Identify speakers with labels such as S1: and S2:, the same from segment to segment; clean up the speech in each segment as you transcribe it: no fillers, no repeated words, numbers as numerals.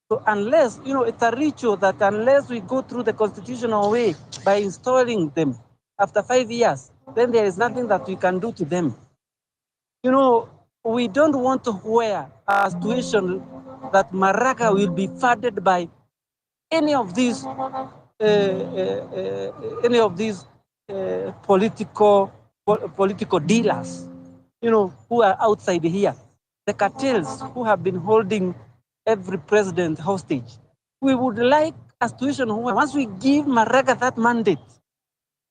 S1: So unless, it's a ritual that unless we go through the constitutional way by installing them after 5 years, then there is nothing that we can do to them. We don't want to wear a situation that Maraga will be funded by any of these political dealers, who are outside here, the cartels who have been holding every president hostage. We would like a situation where once we give Maraga that mandate,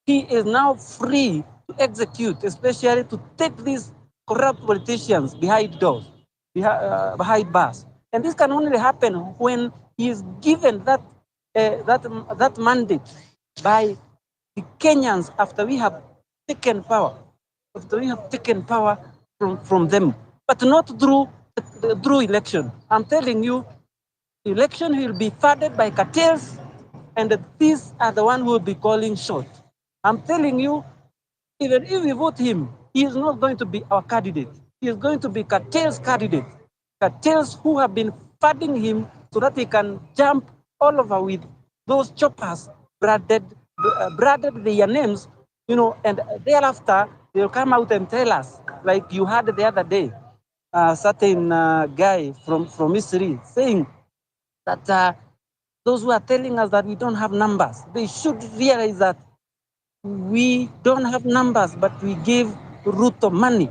S1: he is now free to execute, especially to take these corrupt politicians behind doors, behind bars. And this can only happen when he is given that mandate by the Kenyans after we have taken power, from them, but not through election. I'm telling you, election will be funded by cartels, and these are the one who will be calling shots. I'm telling you, even if we vote him, he is not going to be our candidate. He is going to be cartels candidate. Cartels who have been funding him so that he can jump all over with those choppers branded their names, and thereafter they'll come out and tell us, like you heard the other day, a certain guy from Missouri saying that those who are telling us that we don't have numbers, they should realize that we don't have numbers, but we gave Ruto money.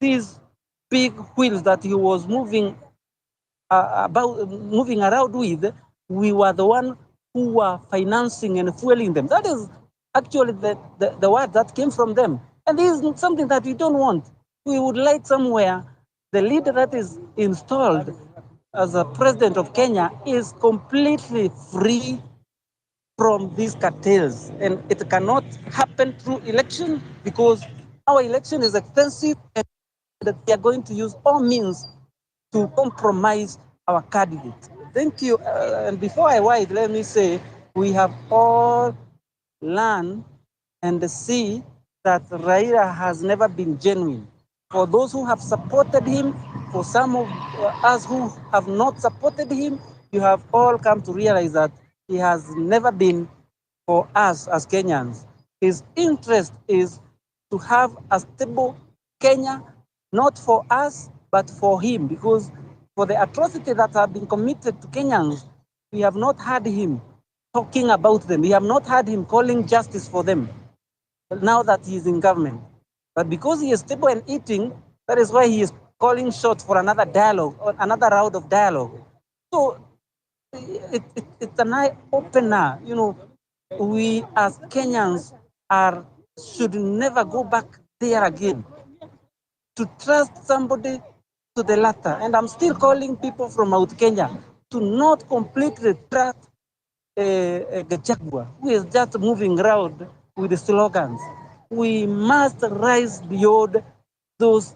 S1: These big wheels that he was moving around with, we were the one who were financing and fueling them. That is actually the word that came from them. And this is something that we don't want. We would like somewhere the leader that is installed as a president of Kenya is completely free from these cartels, and it cannot happen through election because our election is expensive and that they are going to use all means to compromise our candidate. Thank you. And before I write, let me say we have all learned and see that Raila has never been genuine. For those who have supported him, for some of us who have not supported him, you have all come to realize that he has never been for us as Kenyans. His interest is to have a stable Kenya, not for us, but for him, because for the atrocities that have been committed to Kenyans, we have not heard him talking about them. We have not heard him calling justice for them now that he is in government. But because he is stable and eating, that is why he is calling shots for another dialogue, or another round of dialogue. So it's an eye opener. We as Kenyans should never go back there again to trust somebody to the latter. And I'm still calling people from Mount Kenya to not completely trust Gachagua, who is just moving around with the slogans. We must rise beyond those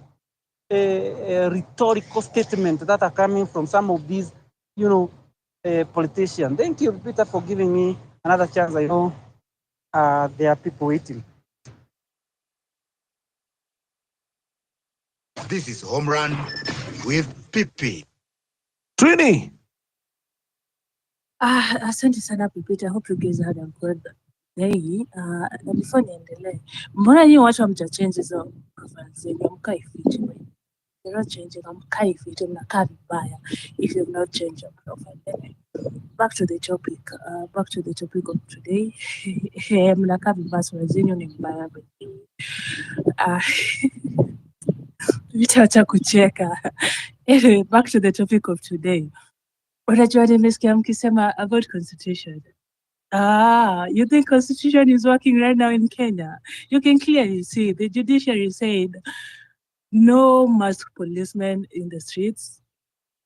S1: rhetorical statements that are coming from some of these, politicians. Thank you, Peter, for giving me another chance. I know there are people waiting.
S2: This is Home Run with Pipi.
S3: Trini.
S4: Asante sana Pipita. I hope you guys had a good day. Na before niendelee, mbona nyinyi watu hamjachange hizo profile zenyu? Mkai fiti. You're not changing, mkai fiti, mnakaa vibaya if you've not changed your profile. Anyway, back to the topic of today. Mnakaa vibaya, sura zenyu ni mbaya. Vitaacha kucheka. Anyway, back to the topic of today. Unajua nimesikia mkisema about constitution. You think constitution is working right now in Kenya? You can clearly see the judiciary said no masked policemen in the streets,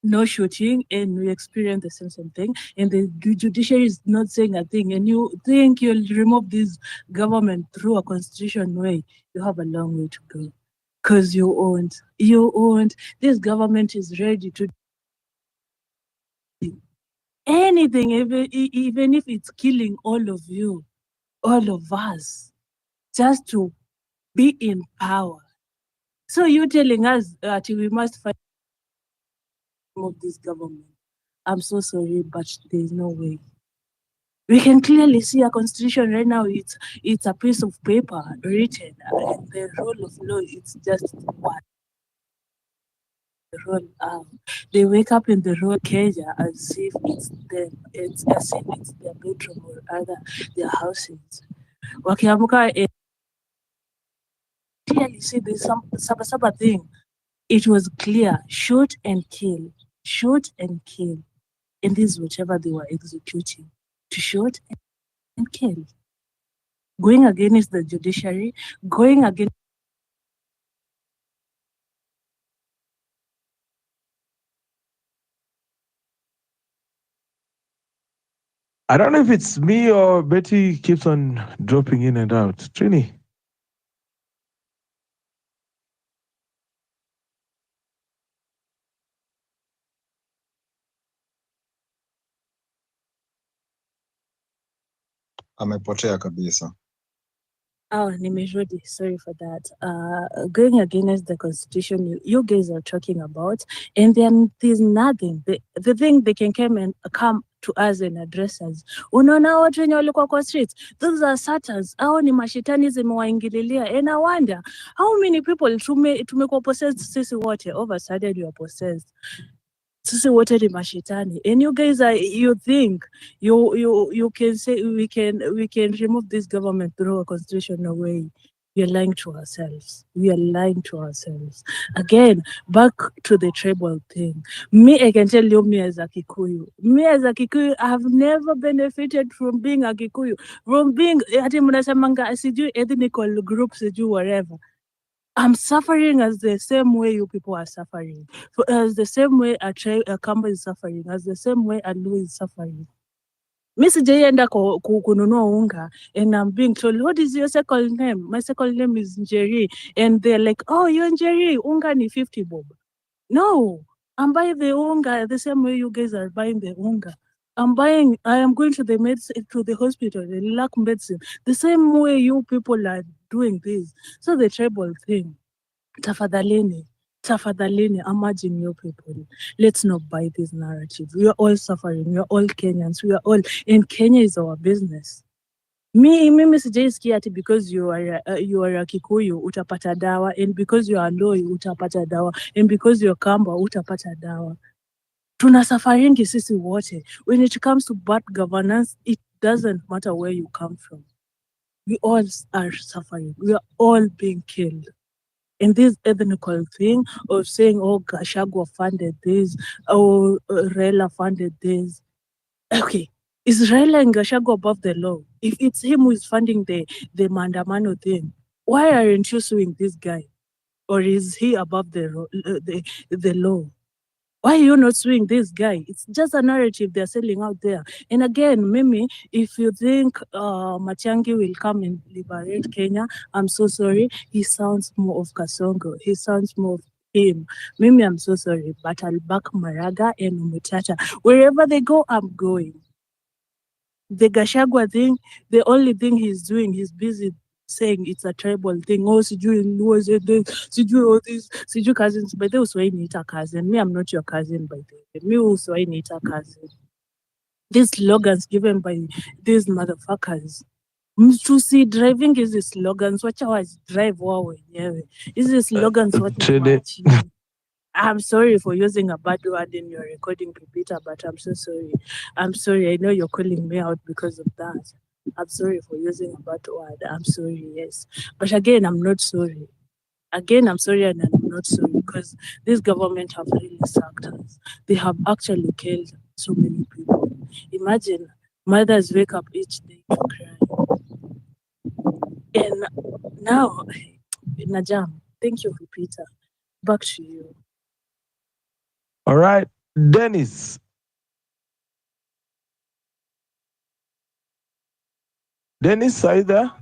S4: no shooting, and we experience the same thing. And the judiciary is not saying a thing. And you think you'll remove this government through a constitution way? You have a long way to go. Because you won't. This government is ready to do anything, even if it's killing all of you, all of us, just to be in power. So you're telling us that we must fight of this government. I'm so sorry, but there's no way. We can clearly see a constitution right now. It's a piece of paper written, and the rule of law it's just one. They wake up in the role Kenya as if it's them. It's as if it's their bedroom or other their houses. Wakiamuka clearly see this some saba thing. It was clear: shoot and kill, shoot and kill, and this is whatever they were executing: to shoot and kill, going against the judiciary, going against.
S3: I don't know if it's me or Betty keeps on dropping in and out. Trini.
S5: Amepotea kabisa.
S4: Oh, Nimejodi, sorry for that. Going against the constitution you guys are talking about, and then there's nothing. The thing they can come to us and address us. Unaona watu wenye walikuwa kwa streets, those are satans. Hao ni mashitani zimewaingililia. And I wonder how many people tumekuwa possessed sisi wote. All of a sudden you are possessed. Sisi wote ni mashitani. And you guys you think you can say we can remove this government through a constitutional way. We are lying to ourselves. We are lying to ourselves. Again, back to the tribal thing. Me, I can tell you, me as a Kikuyu, I have never benefited from being a Kikuyu, from being ati mnasemanga sijui ethnical groups, sijui whatever. I'm suffering as the same way you people are suffering. As the same way a Kamba is suffering, as the same way a Lu is suffering. Mi sijaenda kununua unga and I'm being told, what is your second name? My second name is Njeri. And they're like, oh, you're Njeri, unga ni 50 bob. No, I'm buying the unga the same way you guys are buying the unga. I am going to the hospital, the lack medicine, the same way you people are doing this. So the tribal thing, tafadhalini, imagine you people. Let's not buy this narrative. We are all suffering. We are all Kenyans. We are all, and Kenya is our business. Mimi sijaisikia ati because you are a Kikuyu utapata dawa, and because you are Loi utapata dawa, and because you are Kamba utapata dawa. Tuna sufferingi sisi wote. When it comes to bad governance, it doesn't matter where you come from. We all are suffering. We are all being killed. And this ethnical thing of saying, oh, Gachagua funded this, oh, Raila funded this. Okay, is Raila and Gachagua above the law? If it's him who is funding the Mandamano thing, why aren't you suing this guy? Or is he above the law? Why are you not suing this guy? It's just a narrative they're selling out there. And again, Mimi, if you think Matiang'i will come and liberate Kenya, I'm so sorry. He sounds more of Kasongo. He sounds more of him. Mimi, I'm so sorry, but I'll back Maraga and Umutata. Wherever they go, I'm going. The Gachagua thing, the only thing he's doing, he's busy saying it's a tribal thing. Oh, sijui was it this, sijui all these, sijui cousins. But they also need a cousin. Me, I'm not your cousin, by the way. Me also I need a cousin. These slogans given by these motherfuckers. Mchusi driving is the slogans. Watch how I drive wao wenyewe. Hizi slogans what
S3: Trini.
S4: I'm sorry for using a bad word in your recording, Pepita, but I'm so sorry. I'm sorry. I know you're calling me out because of that. I'm sorry for using a bad word. I'm sorry, yes. But again, I'm not sorry. Again, I'm sorry and I'm not sorry because this government have really sucked us. They have actually killed so many people. Imagine mothers wake up each day to cry. And now, Najam, thank you, Pepita. Back to you.
S3: All right, Dennis. Dennis, are you there?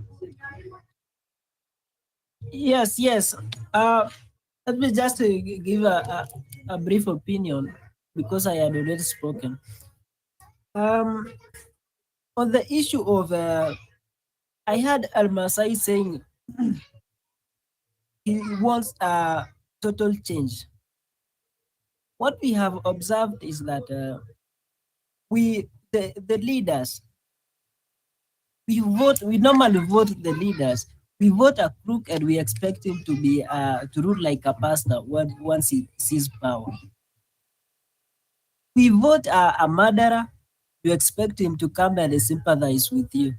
S6: Yes. Let me just give a brief opinion because I had already spoken. On the issue of, I heard Al-Masai saying he wants a total change. What we have observed is that the leaders, we normally vote the leaders. We vote a crook and we expect him to be to rule like a pastor once he sees power. We vote a murderer, you expect him to come and sympathize with you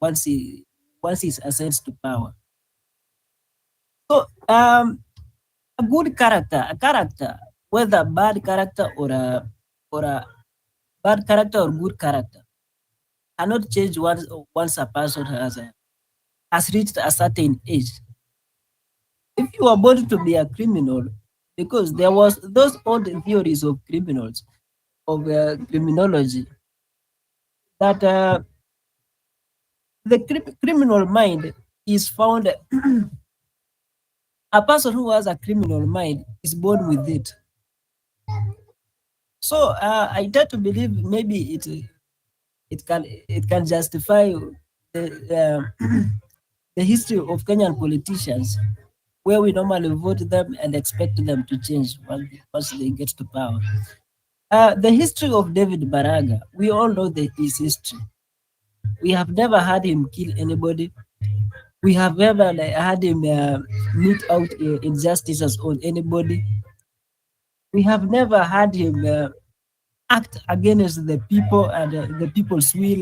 S6: once he ascends to power. So a good character, whether bad character or a bad character or good character, cannot change once a person has reached a certain age. If you are born to be a criminal, because there was those old theories of criminals, of criminology, that the criminal mind is found. A person who has a criminal mind is born with it. So I tend to believe maybe it can justify the the history of Kenyan politicians, where we normally vote them and expect them to change once they get to power. The history of David Baraga, we all know his history. We have never had him kill anybody. We have never had him mete out injustices on anybody. We have never had him act against the people and the people's will.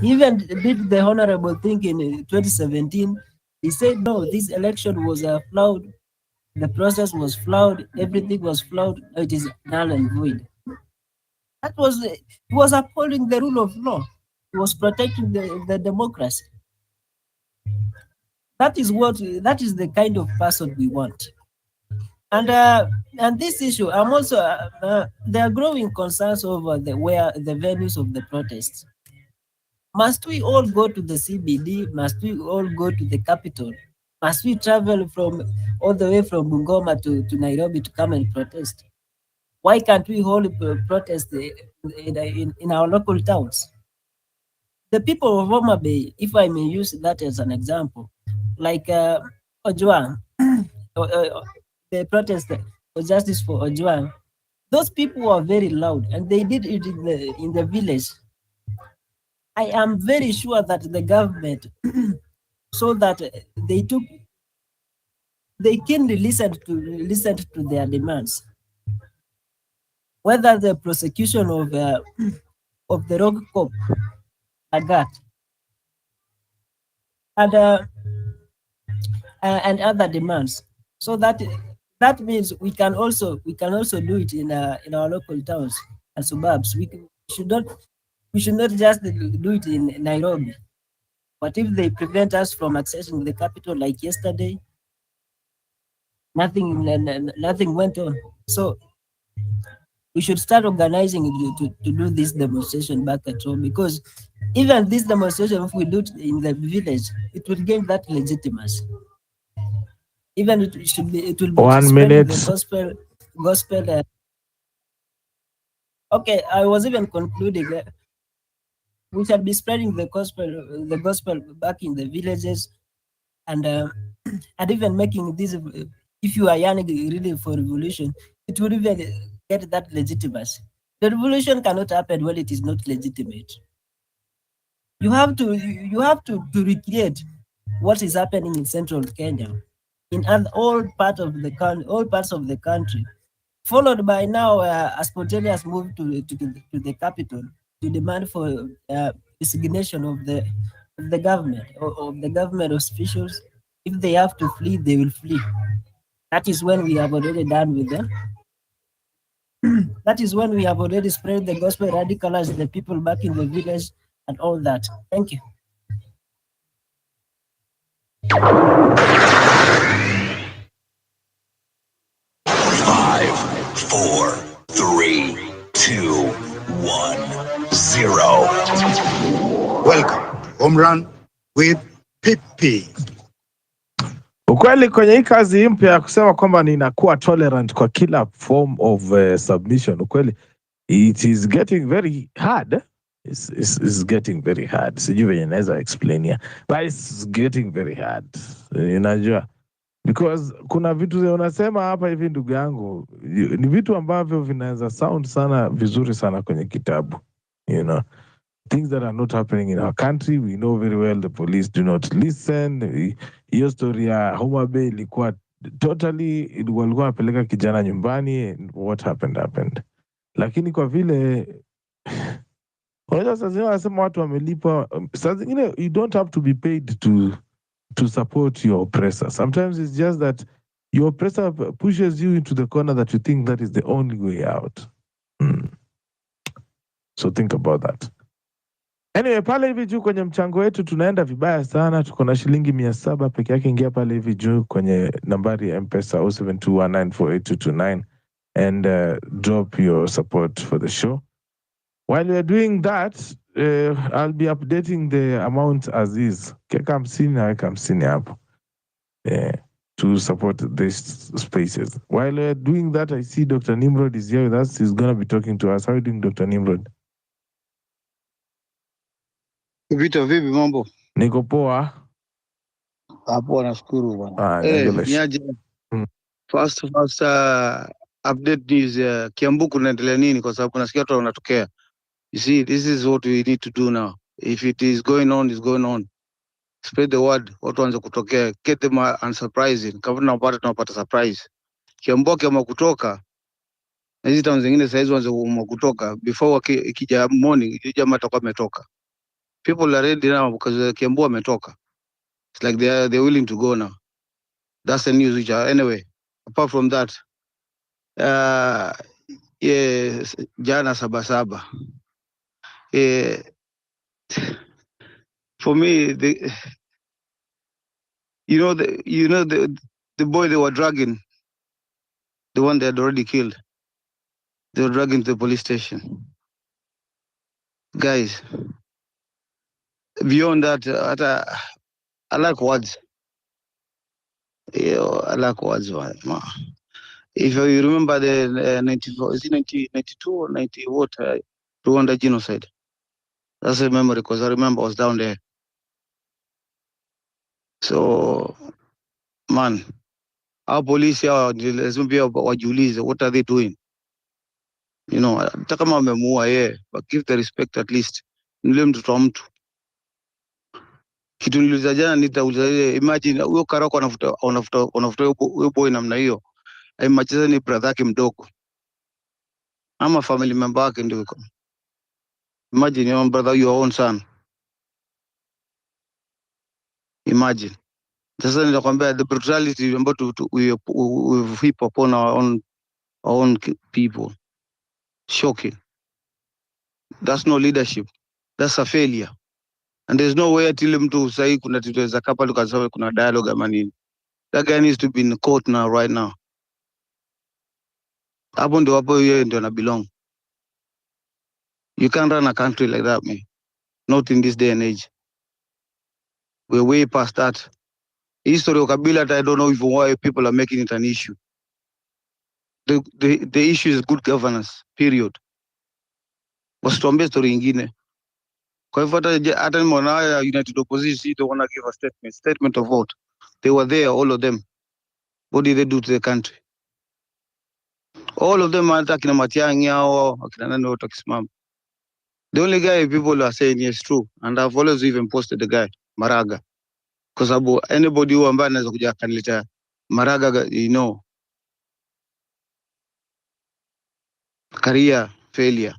S6: He even did the honorable thing in 2017. He said, no, this election was flawed. The process was flawed. Everything was flawed. It is null and void. That was, he was upholding the rule of law. He was protecting the democracy. That is the kind of person we want. And this issue, I'm also there are growing concerns over where the venues of the protests. Must we all go to the CBD? Must we all go to the capital? Must we travel all the way from Bungoma to Nairobi to come and protest? Why can't we hold protest in our local towns? The people of Homa Bay, if I may use that as an example, like Ojwang, the protest for justice for Ojwang, those people were very loud and they did it in the village. I am very sure that the government so that they keenly listened to their demands. Whether the prosecution of the rogue cop Agat and other demands, so that means we can also do it in our local towns and suburbs. We should not just do it in Nairobi. But if they prevent us from accessing the capital like yesterday, nothing went on. So we should start organizing to do this demonstration back at home, because even this demonstration, if we do it in the village, it will gain that legitimacy. Even it will be
S3: 1 minute.
S6: The gospel. Okay, I was even concluding. We shall be spreading the gospel back in the villages, and even making this. If you are yearning really for revolution, it will even get that legitimacy. The revolution cannot happen when it is not legitimate. You have to recreate what is happening in central Kenya, in all parts of the country, followed by now a spontaneous move to the capital to demand for resignation of the government or of the government officials. If they have to flee, they will flee. That is when we have already done with them. That is when we have already spread the gospel, radicalized the people back in the village, and all that. Thank you.
S7: Five, 4, 3, 2, 1, 0.
S2: Welcome to Home Run with Pipi.
S3: Ukweli kwenye hii kazi mpya ya kusema kwamba ninakuwa tolerant kwa kila form of submission, ukweli it is getting very hard. It's getting very hard. Sijui venye naweza explain here, but it's getting very hard. Unajua Because kuna vitu unasema hapa hivi ndugu yangu, ni vitu ambavyo vinaweza sound sana vizuri sana kwenye kitabu. You know, things that are not happening in our country, we know very well the police do not listen. Hiyo story ya Homa Bay ilikuwa totally, walikuwa wanapeleka kijana nyumbani, what happened. Lakini kwa vile unajua saa zingine wanasema watu wamelipwa, saa zingine you don't have to be paid to support your oppressor. Sometimes it's just that your oppressor pushes you into the corner that you think that is the only way out. So think about that. Anyway, pale hivi juu kwenye mchango wetu tunaenda vibaya sana. Tuko na shilingi 700 peke yake. Ingia pale hivi juu kwenye nambari ya M-Pesa 0721948229 and drop your support for the show. While we are doing that, I'll be updating the amount as is. Keka 50 naweka 50 hapo. To support these spaces. While we're doing that, I see Dr. Nimrod is here with us. He's going to be talking to us. How are you doing, Dr. Nimrod?
S8: Vita vipi mambo?
S3: Niko poa.
S8: Hapo nashukuru bwana. Niaje? First update news ya Kiambu kunaendelea nini, kwa sababu nasikia watu wanatokea. You see, this is what we need to do now. If it is going on, it's going on. Spread the word. Watu waanze kutokea. Get them unsurprising. Kama tunapata surprise. Kiambu kama kutoka. Na hizi towns zingine saizi waanze kutoka. Before ikija morning, jamaa atakuwa ametoka. People are ready now because Kiambu ametoka. It's like they're willing to go now. That's the news which are anyway. Apart from that, yes, jana Sabasaba. For me, the boy they were dragging, the one they had already killed. They were dragging to the police station. Guys, beyond that, I like words. I like words. If you remember the 94, is it 1992 or 90 what? Rwanda genocide. That's a memory because I remember I was down there. So, man, our police here, what are they doing? You know, kama wamemuua yeye, but give the respect at least. Nile mtoto wa mtu. Kitu niliuliza jana nitauliza ile, imagine huyo Karako anafuta huyo boy namna hiyo. Imagine ni brother yake mdogo. Ama family member wake ndio yuko. Imagine your brother, your own son. Imagine. Sasa nitakwambia the brutality ambayo we heap upon our own people. Shocking. That's no leadership. That's a failure. And there's no way until mtu sahi kuna tutaweza kapa tukasema kuna dialogue ama nini. That guy needs to be in court now, right now. Hapo ndio yeye ndio ana belong. You can't run a country like that, man. Not in this day and age. We're way past that. History of Kabila, I don't know even why people are making it an issue. The issue is good governance, period. Wasituambie story ingine. Kwa hivyo hata nimeona United Opposition don't want to give a statement of what? They were there, all of them. What did they do to the country? All of them hata kina Matiang'i hao, akina nani wote wakisimama. The only guy people are saying yes, true, and I've always even posted the guy, Maraga. Because anybody who ambaye anaweza kuja akanileta Maraga, you know, career failure,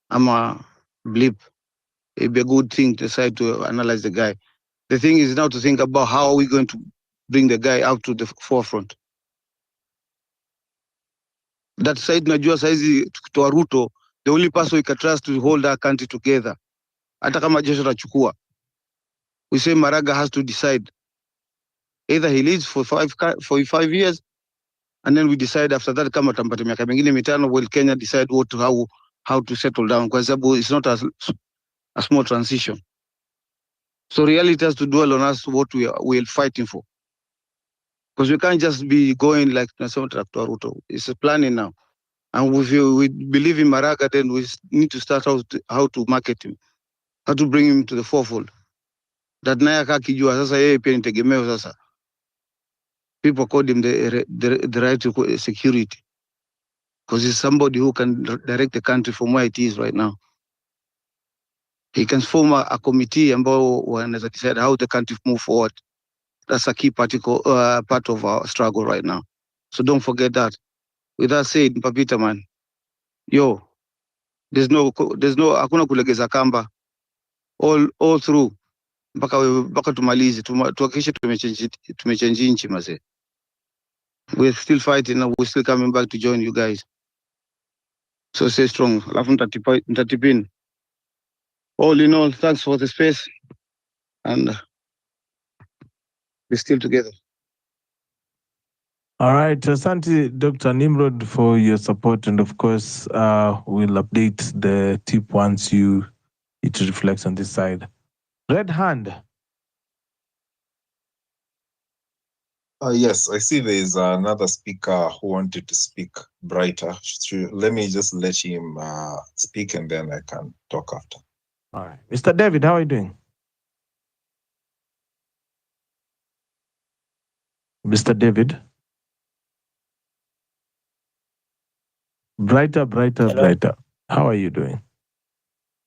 S8: ama blip, it'd be a good thing to decide to analyze the guy. The thing is now to think about how are we going to bring the guy out to the forefront. That side najua saizi kutoa Ruto, the only person we can trust to hold our country together. Hata kama jeshi atachukua. We say Maraga has to decide. Either he leads for 5 years, and then we decide after that kama tampata miaka mingine mitano, will Kenya decide how to settle down, kwa sababu it's not a small transition. So reality has to dwell on us what we're fighting for. Because we can't just be going like Ruto. It's a planning now. And if we believe in Maraga, then we need to start how to market him, how to bring him to the forefront. That naye akijua sasa yeye pia ni tegemeo sasa. People called him the right to security, because he's somebody who can direct the country from where it is right now. He can form a committee ambao wanaweza decide how the country move forward. That's a key part of our struggle right now. So don't forget that. With that said, Papita man, yo, there's no hakuna kulegeza kamba all through mpaka tumalize tuhakikishe tumechange nchi mazee. We're still fighting and we're still coming back to join you guys. So stay strong. Alafu nitatipin. All in all, thanks for the space and we're still together.
S3: All right, asante Dr. Nimrod for your support, and of course, we'll update the tip once it reflects on this side. Red hand.
S9: Yes, I see there is another speaker who wanted to speak, Brighter. Let me just let him speak and then I can talk after.
S3: All right. Mr. David, how are you doing? Mr. David? Brighter.
S10: Hello.
S3: How are you doing?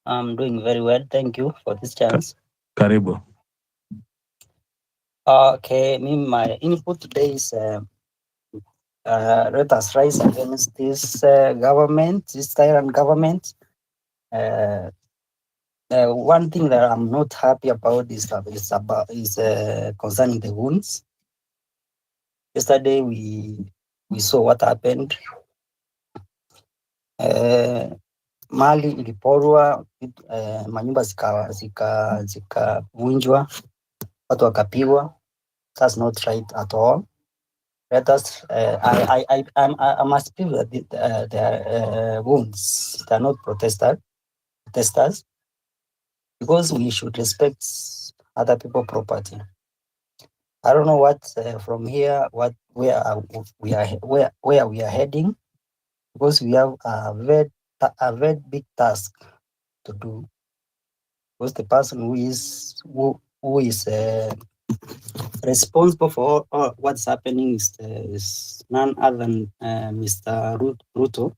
S10: I'm doing very well. Thank you for this chance.
S3: Karibu.
S10: Okay, my input today is let us rise against this government, this tyrant government. One thing that I'm not happy about is concerning the wounds. Yesterday we saw what happened. Mali iliporwa, manyumba zikavunjwa, watu wakapigwa. That's not right at all. Let us. I must feel that the wounds. They are not protesters, because we should respect other people's property. I don't know what from here, where we are heading, because we have a very big task to do. Because the person who is responsible for what's happening is none other than Mr. Ruto.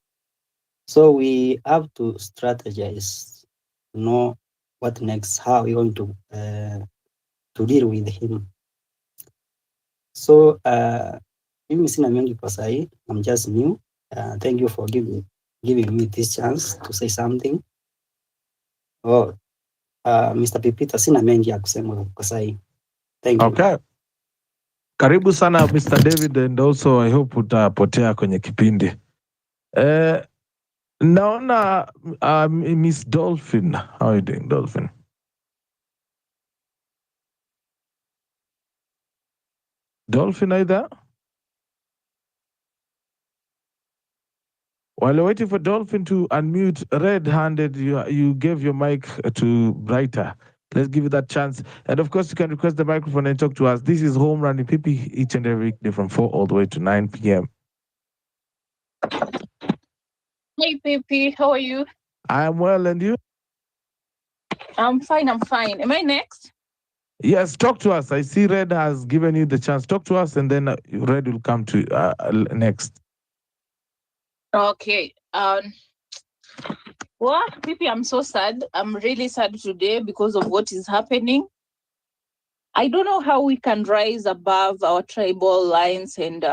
S10: So we have to strategize, know what next, how we're going to deal with him. So mimi sina mengi kwa sahi. I'm just new. Thank you for giving me this chance to say something. Mr. Pipita, sina mengi ya kusema kwa sahi. Thank you.
S3: Okay. Karibu sana Mr. David, and also I hope utapotea kwenye kipindi. Naona Miss Dolphin. How are you doing, Dolphin? Dolphin, are you there? While waiting for Dolphin to unmute, red-handed, you gave your mic to Brighter. Let's give you that chance. And of course, you can request the microphone and talk to us. This is Home Run PP each and every weekday from 4 all the way to 9 p.m.
S11: Hey, PP, how are you?
S3: I'm well, and you?
S11: I'm fine. Am I next?
S3: Yes, talk to us. I see Red has given you the chance. Talk to us, and then Red will come to next.
S11: Okay. Well, PP, I'm so sad. I'm really sad today because of what is happening. I don't know how we can rise above our tribal lines and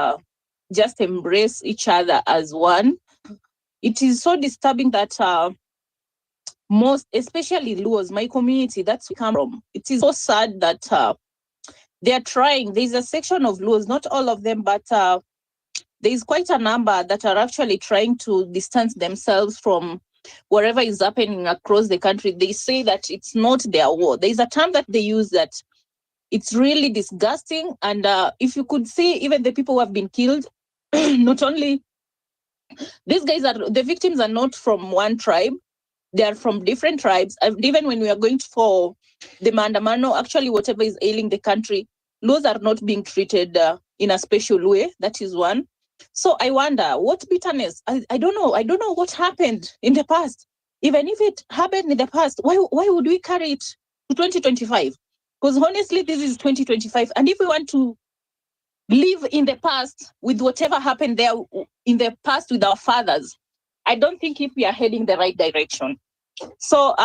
S11: just embrace each other as one. It is so disturbing that most, especially Luos, my community, that's where we come from. It is so sad that they are trying. There's a section of Luos, not all of them, but there is quite a number that are actually trying to distance themselves from whatever is happening across the country. They say that it's not their war. There's a term that they use that it's really disgusting. And if you could see even the people who have been killed, not only these guys are, the victims are not from one tribe. They are from different tribes. Even when we are going for the Mandamano, actually whatever is ailing the country, those are not being treated in a special way. That is one. So I wonder what bitterness. I don't know. I don't know what happened in the past. Even if it happened in the past, why would we carry it to 2025? Because honestly, this is 2025. And if we want to live in the past with whatever happened there in the past with our fathers, I don't think if we are heading the right direction. So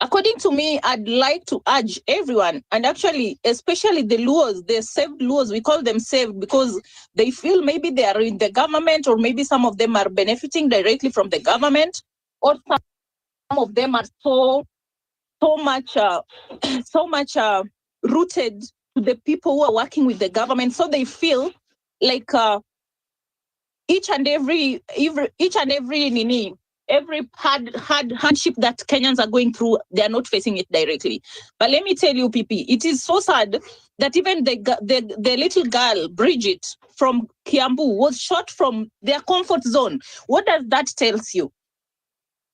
S11: according to me, I'd like to urge everyone, and actually, especially the Luos, the saved Luos, we call them saved because they feel maybe they are in the government, or maybe some of them are benefiting directly from the government, or some of them are so much rooted to the people who are working with the government, so they feel like each and every hardship that Kenyans are going through, they are not facing it directly. But let me tell you, PP, it is so sad that even the little girl, Bridget, from Kiambu, was shot from their comfort zone. What does that tell you?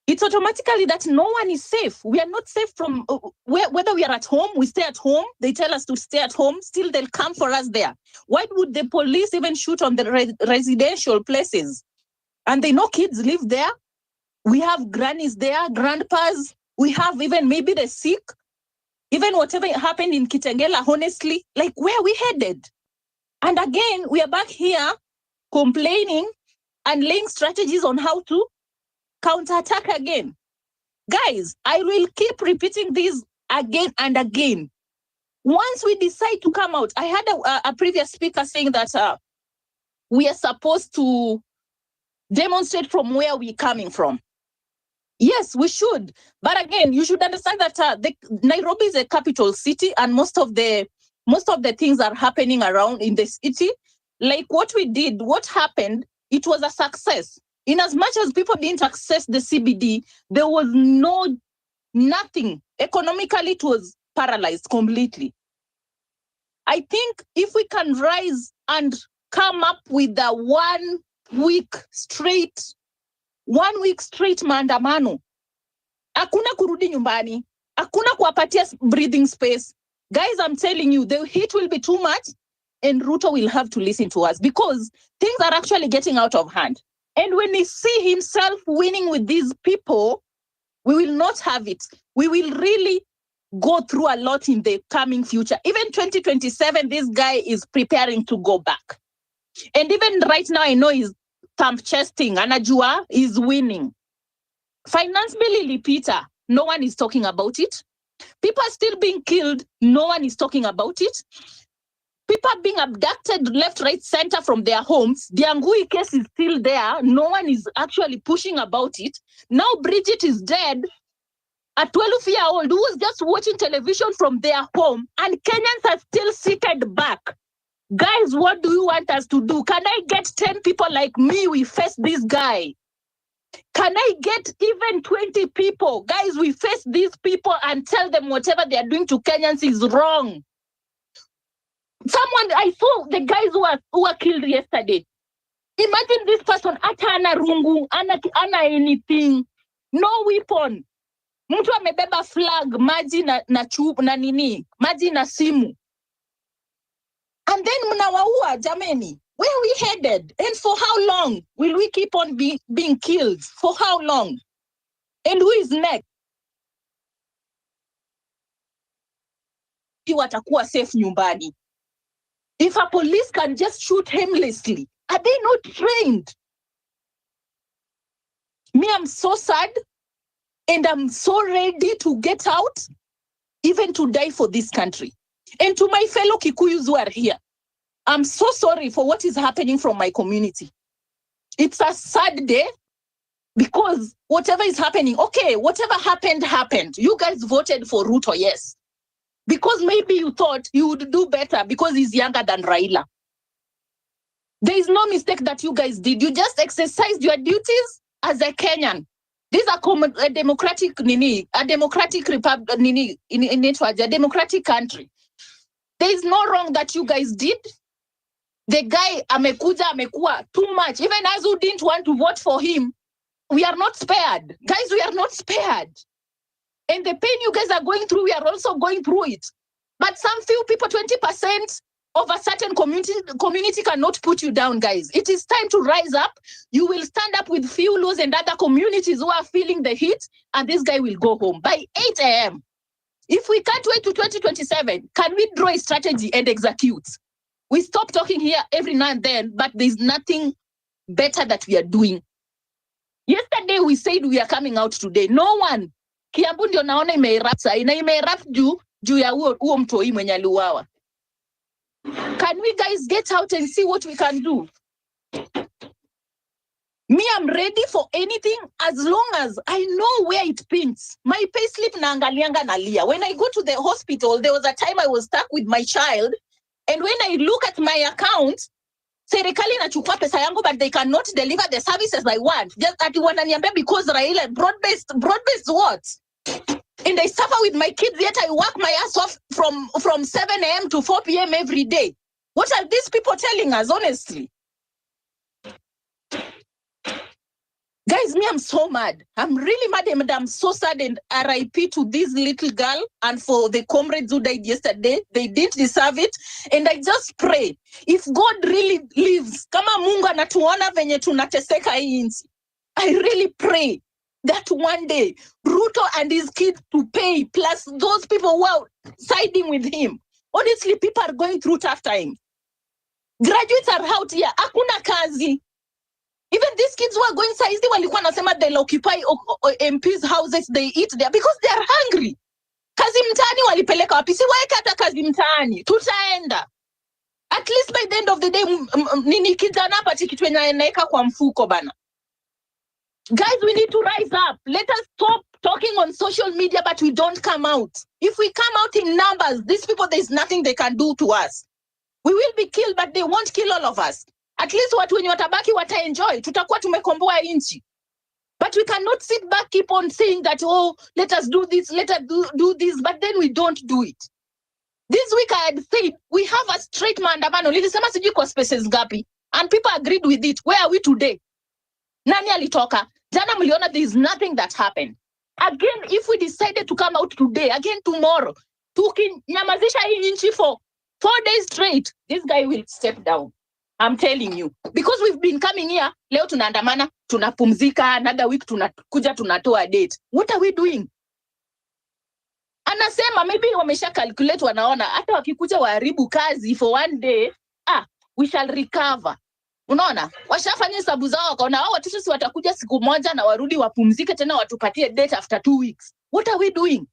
S11: It's automatically that no one is safe. We are not safe from whether we are at home, we stay at home. They tell us to stay at home. Still, they'll come for us there. Why would the police even shoot on the residential places? And they know kids live there. We have grannies there, grandpas. We have even maybe the sick. Even whatever happened in Kitengela, honestly, like where are we headed? And again, we are back here complaining and laying strategies on how to counterattack again. Guys, I will keep repeating this again and again. Once we decide to come out, I had a previous speaker saying that we are supposed to demonstrate from where we're coming from. Yes, we should. But again, you should understand that Nairobi is a capital city, and most of the things are happening around in the city. Like what we did, what happened, it was a success. In as much as people didn't access the CBD, there was nothing. Economically, it was paralyzed completely. I think if we can rise and come up with a 1 week straight maandamano, hakuna kurudi nyumbani, hakuna kuwapatia breathing space. Guys, I'm telling you, the heat will be too much, and Ruto will have to listen to us because things are actually getting out of hand. And when he see himself winning with these people, we will not have it. We will really go through a lot in the coming future. Even 2027, this guy is preparing to go back. And even right now, I know he's thumb chesting. Anajua is winning. Finance bill ilipita. No one is talking about it. People are still being killed. No one is talking about it. People are being abducted left, right, center from their homes. The Angui case is still there. No one is actually pushing about it. Now Bridget is dead, a 12-year-old who was just watching television from their home, and Kenyans are still seated back. Guys, what do you want us to do? Can I get 10 people like me? We face this guy. Can I get even 20 people? Guys, we face these people and tell them whatever they are doing to Kenyans is wrong. Someone, I saw the guys who were killed yesterday. Imagine this person, ata ana rungu, ana anything, no weapon. Mtu amebeba flag, maji na chupa na nini, maji na simu. And then mnawaua, jameni. Where are we headed? And for how long will we keep on being killed? For how long? And who is next? Watakuwa safe nyumbani. If a police can just shoot aimlessly, are they not trained? Me, I'm so sad, and I'm so ready to get out, even to die for this country. And to my fellow Kikuyus who are here, I'm so sorry for what is happening from my community. It's a sad day because whatever is happening, okay, whatever happened. You guys voted for Ruto, yes. Because maybe you thought you would do better because he's younger than Raila. There is no mistake that you guys did. You just exercised your duties as a Kenyan. These are a democratic republic, a democratic country. There is no wrong that you guys did. The guy amekuwa too much. Even as who didn't want to vote for him, we are not spared. Guys, we are not spared. And the pain you guys are going through, we are also going through it. But some few people, 20% of a certain community cannot put you down, guys. It is time to rise up. You will stand up with few Luos and other communities who are feeling the heat, and this guy will go home by 8 a.m. If we can't wait to 2027, can we draw a strategy and execute? We stop talking here every now and then, but there's nothing better that we are doing. Yesterday we said we are coming out today. No one. Kiambu ndio naona imeerupt saa ina imeerupt juu ya huo mtoi mwenye aliuawa. Can we guys get out and see what we can do? Me, I'm ready for anything as long as I know where it pinch. My payslip naangalianga nalia. When I go to the hospital, there was a time I was stuck with my child, and when I look at my account, serikali inachukua pesa yangu, but they cannot deliver the services I want. Just at wananiambia because Raila broad-based what? And I suffer with my kids, yet I work my ass off from 7 a.m. to 4 p.m. every day. What are these people telling us, honestly? Guys, me, I'm so mad. I'm really mad, and I'm so sad. And RIP to this little girl and for the comrades who died yesterday. They didn't deserve it. And I just pray, if God really lives, kama Mungu anatuona venye tunateseka hii nchi, I really pray that one day Ruto and his kids to pay, plus those people who are siding with him. Honestly, people are going through tough times. Graduates are out here. Hakuna kazi. Even these kids who are going saizi walikuwa nasema they'll occupy MPs' houses, they eat there because they are hungry. Kazi mtaani walipeleka wapi? Si waeke hata kazi mtaani. Tutaenda. At least by the end of the day, nini kijana hapa kitu inaeka kwa mfuko bana. Guys, we need to rise up. Let us stop talking on social media, but we don't come out. If we come out in numbers, these people, there's nothing they can do to us. We will be killed, but they won't kill all of us. At least watu wenye watabaki wataenjoy. Tutakuwa tumekomboa inchi. But we cannot sit back, keep on saying that, oh, let us do this, let us do this, but then we don't do it. This week I had said, we have a straight maandamano. Nilisema sijui kwa spaces gapi. And people agreed with it. Where are we today? Nani alitoka? Jana mliona there is nothing that happened. Again, if we decided to come out today, again tomorrow, tukinyamazisha hii nchi for 4 days straight, this guy will step down. I'm telling you. Because we've been coming here, leo tunaandamana, tunapumzika, another week tunakuja tunatoa date. What are we doing? Anasema maybe wamesha calculate, wanaona hata wakikuja waharibu kazi for 1 day, we shall recover. Unaona? Washafanya hesabu zao wakaona hao watoto si watakuja siku moja na warudi wapumzike tena watupatie date after 2 weeks. What are we doing?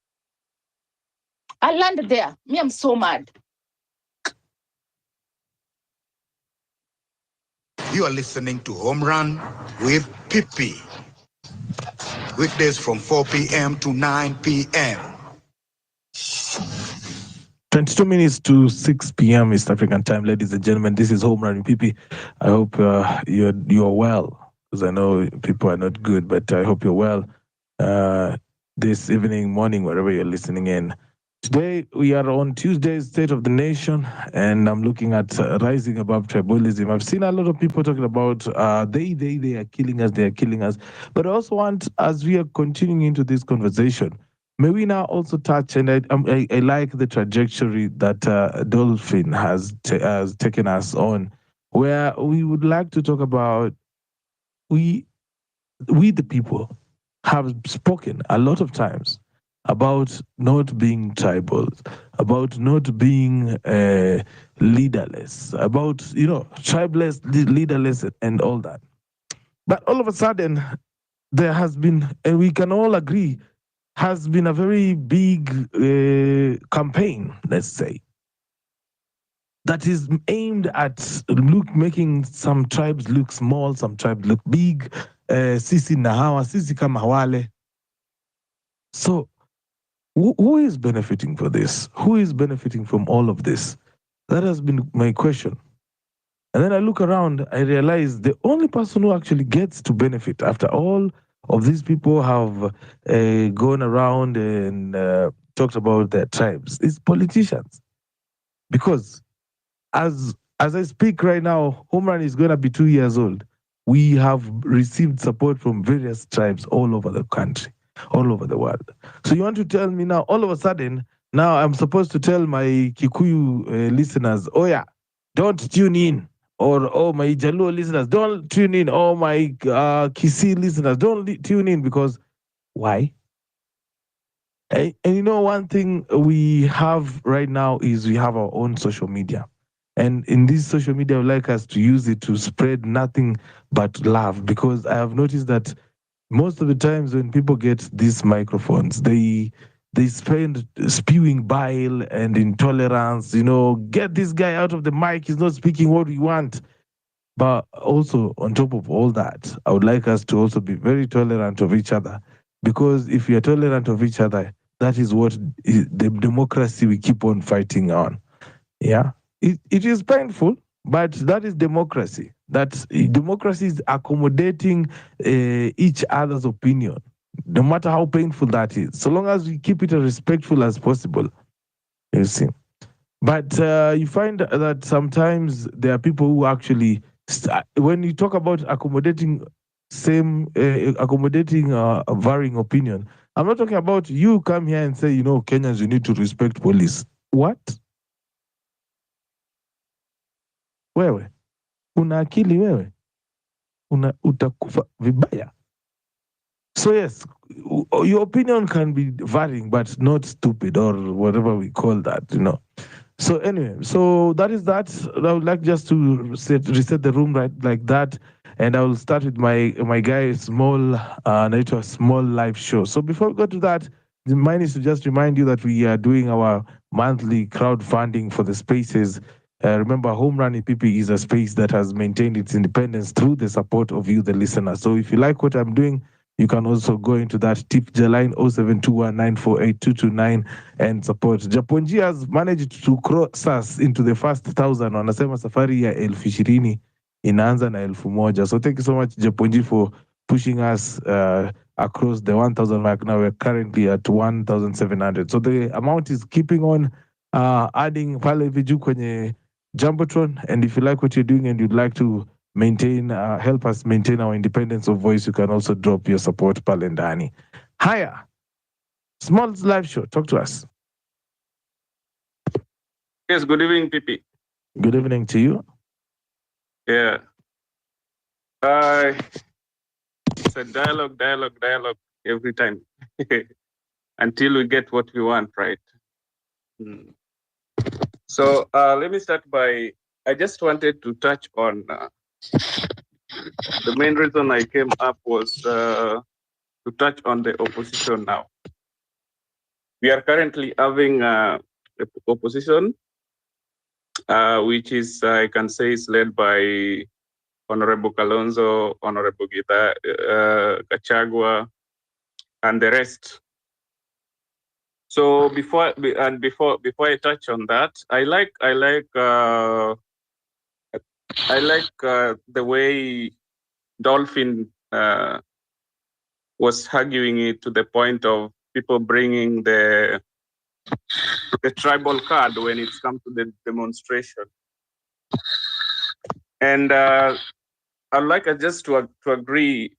S11: I land there. Me, I'm so mad.
S2: You are listening to Home Run with Pippi. Weekdays from 4 p.m. to 9 p.m.
S3: 22 minutes to 6 p.m. East African time, ladies and gentlemen. This is Home Run with Pippi. I hope you're well, because I know people are not good, but I hope you're well this evening, morning, wherever you're listening in. Today, we are on Tuesday's State of the Nation, and I'm looking at rising above tribalism. I've seen a lot of people talking about they are killing us, But I also want, as we are continuing into this conversation, may we now also touch, and I like the trajectory that Dolphin has taken us on, where we would like to talk about we the people have spoken a lot of times about not being tribal, about not being leaderless, about, tribeless, leaderless, and all that. But all of a sudden, there has been, and we can all agree, has been a very big campaign, let's say, that is aimed at making some tribes look small, some tribes look big. Sisi na hawa, sisi kama wale. So, who is benefiting for this? Who is benefiting from all of this? That has been my question. And then I look around, I realize the only person who actually gets to benefit after all of these people have gone around and talked about their tribes is politicians. Because as I speak right now, Home Run is going to be 2 years old. We have received support from various tribes all over the country, all over the world. So you want to tell me now, all of a sudden, now I'm supposed to tell my Kikuyu listeners, oh yeah, don't tune in. Or, oh, my Jaluo listeners, don't tune in. Oh, my Kisii listeners, don't tune in, because why? And you know, one thing we have right now is we have our own social media. And in this social media, I would like us to use it to spread nothing but love, because I have noticed that most of the times when people get these microphones, they spend spewing bile and intolerance, get this guy out of the mic, he's not speaking what we want. But also, on top of all that, I would like us to also be very tolerant of each other, because if we are tolerant of each other, that is what the democracy we keep on fighting on. Yeah, it is painful, but that is democracy. That democracy is accommodating each other's opinion, no matter how painful that is, so long as we keep it as respectful as possible. You see. But you find that sometimes there are people who actually, when you talk about accommodating a varying opinion, I'm not talking about you come here and say, Kenyans, you need to respect police. What? Wewe una akili wewe, utakufa vibaya. So yes, your opinion can be varying, but not stupid or whatever we call that, So anyway, so that is that. I would like just to reset the room right like that, and I will start with my guy small live show. So before we go to that, mine is to just remind you that we are doing our monthly crowdfunding for the spaces. Remember, Home Run EPP is a space that has maintained its independence through the support of you, the listener. So if you like what I'm doing, you can also go into that tip line 0721948229 and support. Japonji has managed to cross us into the first 1,000. Wanasema safari ya 20,000 inaanza na 1,000. So thank you so much, Japonji, for pushing us across the 1,000 mark. Now we're currently at 1,700. So the amount is keeping on adding pale viju kwenye Jumbotron. And if you like what you're doing and you'd like to help us maintain our independence of voice, you can also drop your support pale ndani. Haya, small live show, talk to us.
S12: Yes, good evening, PP.
S3: Good evening to you.
S12: Yeah. It's a dialogue every time until we get what we want, right? So let me start by, I just wanted to touch on the main reason I came up was to touch on the opposition now. We are currently having opposition, which is, I can say, is led by Honorable Kalonzo, Honorable Gita, Gachagua, and the rest. So before I touch on that, I like the way Dolphin was arguing it to the point of people bringing the tribal card when it's come to the demonstration. And I'd like just to agree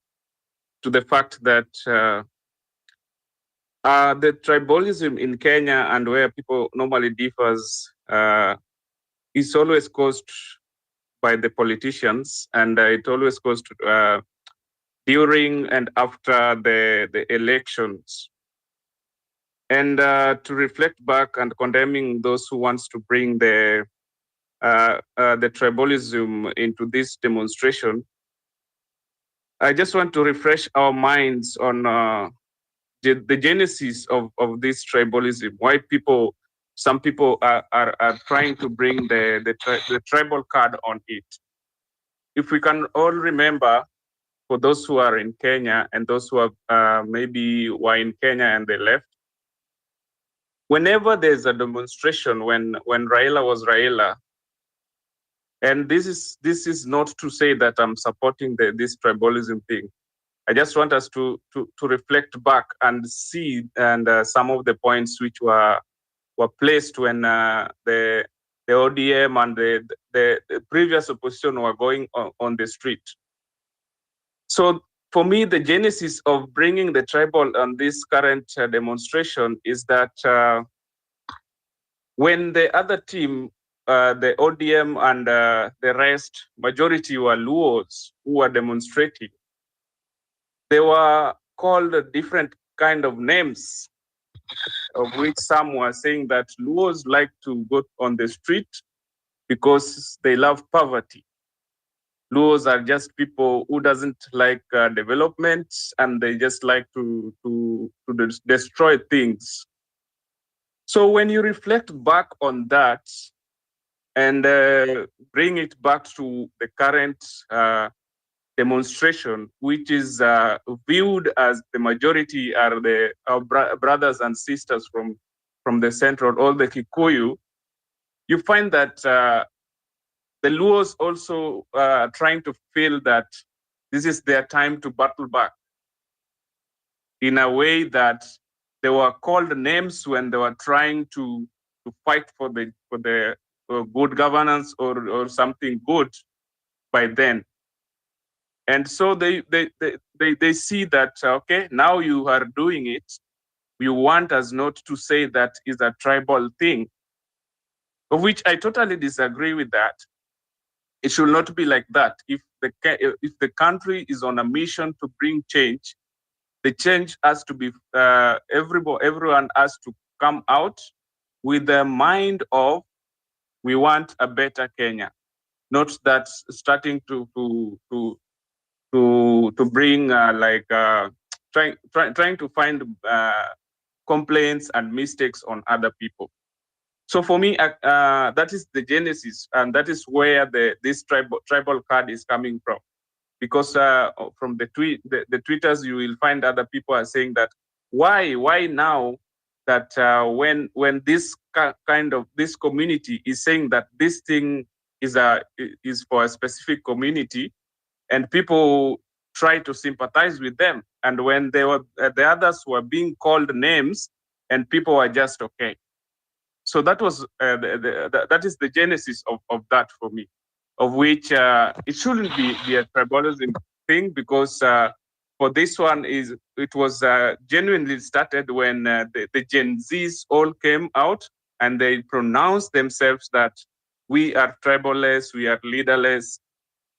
S12: to the fact that the tribalism in Kenya and where people normally differs is always caused by the politicians, and it always goes to during and after the elections. And to reflect back and condemning those who wants to bring the tribalism into this demonstration, I just want to refresh our minds on the genesis of this tribalism. Why some people are trying to bring the tribal card on it. If we can all remember, for those who are in Kenya and those who are maybe were in Kenya and they left, whenever there's a demonstration, when Raila was Raila, and this is not to say that I'm supporting this tribalism thing. I just want us to reflect back and see some of the points which were placed when the ODM and the previous opposition were going on the street. So for me, the genesis of bringing the tribal on this current demonstration is that when the other team, the ODM and the rest, majority were Luos who were demonstrating, they were called different kind of names, of which some were saying that Luos like to go on the street because they love poverty. Luos are just people who doesn't like development, and they just like to destroy things. So when you reflect back on that and bring it back to the current demonstration, which is viewed as the majority are our brothers and sisters from the central, all the Kikuyu, you find that the Luos also trying to feel that this is their time to battle back in a way that they were called names when they were trying to fight for the good governance or something good by then. And so they see that, okay, now you are doing it. You want us not to say that is a tribal thing, of which I totally disagree with that. It should not be like that. If the country is on a mission to bring change, the change has to be everyone has to come out with the mind of we want a better Kenya, not that starting to bring trying to find complaints and mistakes on other people. So for me, that is the genesis, and that is where this tribal card is coming from. Because from the tweeters, you will find other people are saying that why now that when this kind of this community is saying that this thing is for a specific community, and people try to sympathize with them, and when they were the others were being called names, and people were just okay. So that was that is the genesis of that for me, of which it shouldn't be a tribalism thing, because for this one it was genuinely started when the Gen Zs all came out and they pronounced themselves that we are tribalist, we are leaderless,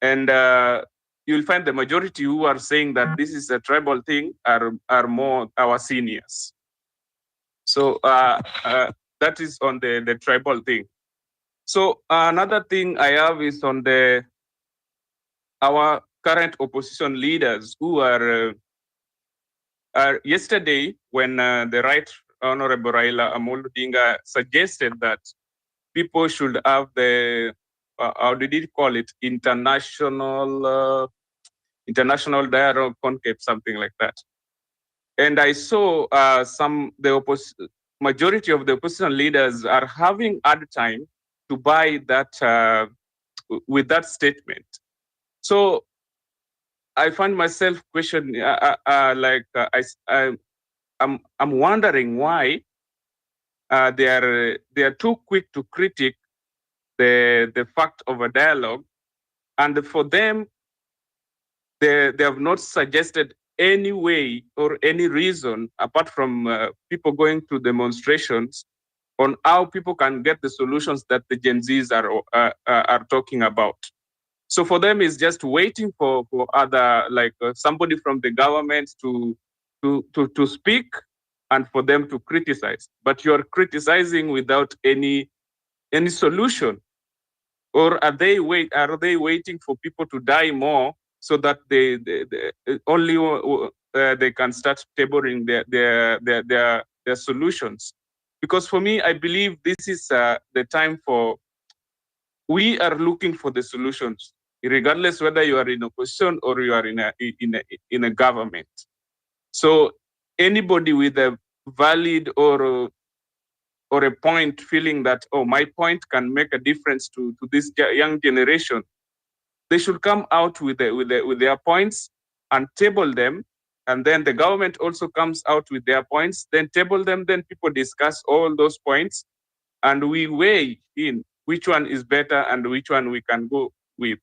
S12: and you'll find the majority who are saying that this is a tribal thing are more our seniors. So that is on the tribal thing. So another thing I have is on our current opposition leaders who are yesterday when the Right Honorable Raila Amolo Odinga suggested that people should have the how did he call it, international dialogue conclave, something like that. And I saw majority of the opposition leaders are having hard time to buy that with that statement. So I find myself questioning, I'm wondering why they are too quick to critique the fact of a dialogue, and for them they have not suggested any way or any reason apart from people going to demonstrations on how people can get the solutions that the Gen Zs are talking about. So for them, it's just waiting for other somebody from the government to speak and for them to criticize. But you are criticizing without any solution. Or are they waiting for people to die more so that they can start tabling their solutions? Because for me, I believe this is the time for we are looking for the solutions, regardless whether you are in opposition or you are in a government. So anybody with a valid or a point feeling that, oh, my point can make a difference to this young generation, they should come out with their points and table them. And then the government also comes out with their points, then table them, then people discuss all those points, and we weigh in which one is better and which one we can go with.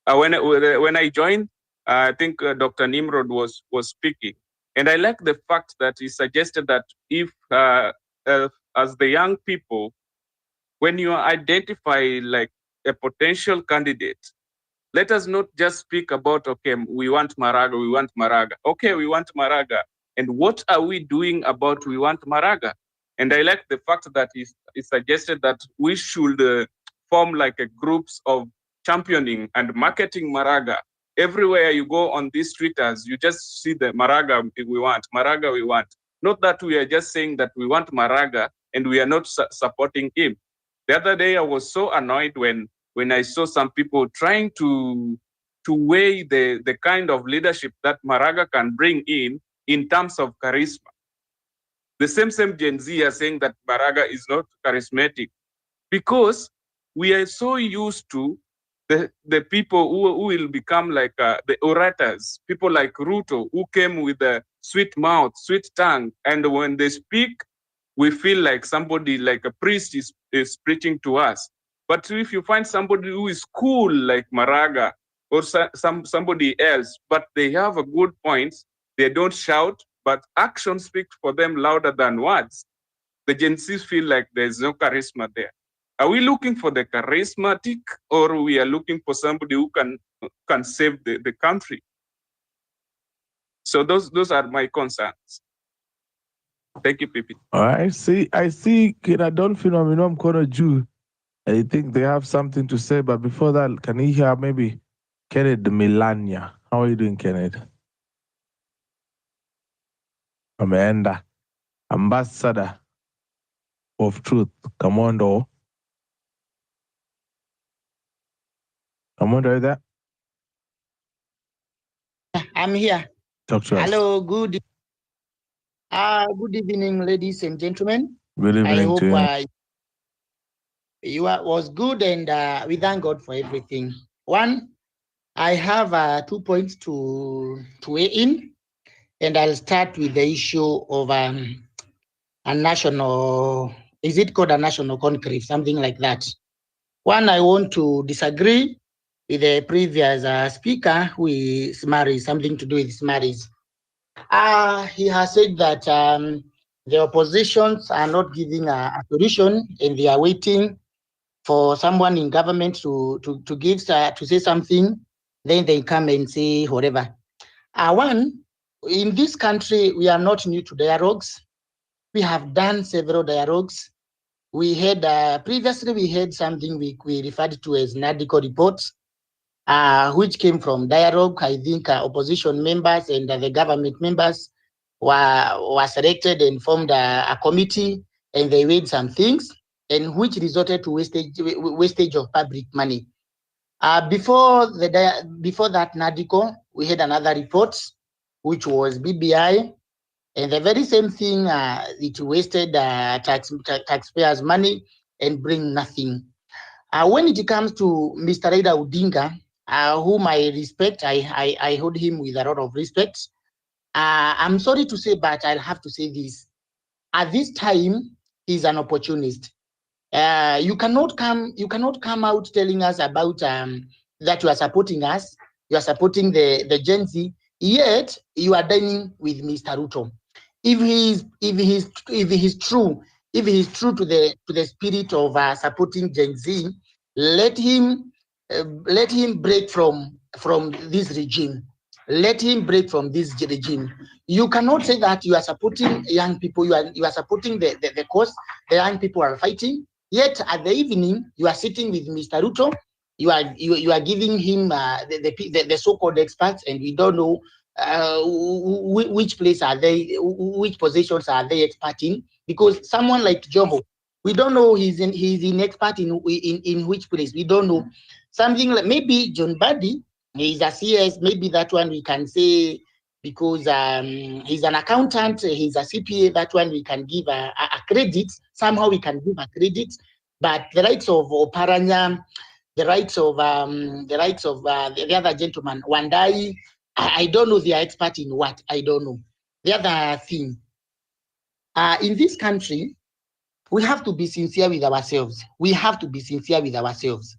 S12: When I joined, I think Dr. Nimrod was speaking, and I like the fact that he suggested that if as the young people, when you identify like a potential candidate, let us not just speak about, okay, we want Maraga. Okay, we want Maraga. And what are we doing about we want Maraga? And I like the fact that he suggested that we should form like a groups of championing and marketing Maraga. Everywhere you go on these Twitters, you just see the Maraga we want, Maraga we want. Not that we are just saying that we want Maraga and we are not supporting him. The other day, I was so annoyed when I saw some people trying to weigh the kind of leadership that Maraga can bring in terms of charisma. The same Gen Z are saying that Maraga is not charismatic because we are so used to the people who will become like the orators, people like Ruto, who came with a sweet mouth, sweet tongue, and when they speak, we feel like somebody, like a priest is preaching to us. But if you find somebody who is cool like Maraga or somebody else, but they have a good points, they don't shout, but action speaks for them louder than words, the Gen Zs feel like there's no charisma there. Are we looking for the charismatic, or we are looking for somebody who can save the country? So those are my concerns. Thank you, Pipi.
S3: I see kina Dolphin wameinua mkono juu. I think they have something to say, but before that, can you hear maybe Kenneth Milania? How are you doing, Kenneth? Ameenda. Ambassador of Truth, Kamondo. Kamondo, are you there?
S13: I'm here.
S3: Talk to us.
S13: Hello, good evening, ladies and gentlemen.
S3: Good evening
S13: I hope
S3: to you.
S13: Was good, and we thank God for everything. One, I have 2 points to weigh in, and I'll start with the issue of a national, is it called a national conclave, something like that. One, I want to disagree with the previous speaker who is married, something to do with marriage. He has said that the oppositions are not giving a solution, and they are waiting for someone in government to say something, then they come and say whatever. One, in this country, we are not new to dialogues. We have done several dialogues. We had previously we had something we referred to as NADICO reports, which came from dialogue. I think opposition members and the government members were selected and formed a committee, and they weighed some things, and which resulted to wastage of public money. Before that NADICO, we had another report, which was BBI, and the very same thing, it wasted taxpayers' money and bring nothing. When it comes to Mr. Raila Odinga, whom I respect, I hold him with a lot of respect. I'm sorry to say, but I'll have to say this. At this time, he's an opportunist. You cannot come out telling us about that you are supporting us, you are supporting the Gen Z, yet you are dining with Mr. Ruto. If he is true to the spirit of supporting Gen Z, let him break from this regime. Let him break from this regime. You cannot say that you are supporting young people. You are supporting the cause the young people are fighting. Yet at the evening, you are sitting with Mr. Ruto. You are giving him the so-called experts, and we don't know which place are they, which positions are they expert in, because someone like Joho, we don't know he's in expert in which place. We don't know. Something like maybe John Buddy, he's a CS, maybe that one we can say, because he's an accountant, he's a CPA, that one we can give a credit. Somehow we can give a credit. But the rights of Oparanya, the rights of the other gentleman, Wandai, I don't know, they are expert in what, I don't know. The other thing, in this country, we have to be sincere with ourselves. We have to be sincere with ourselves.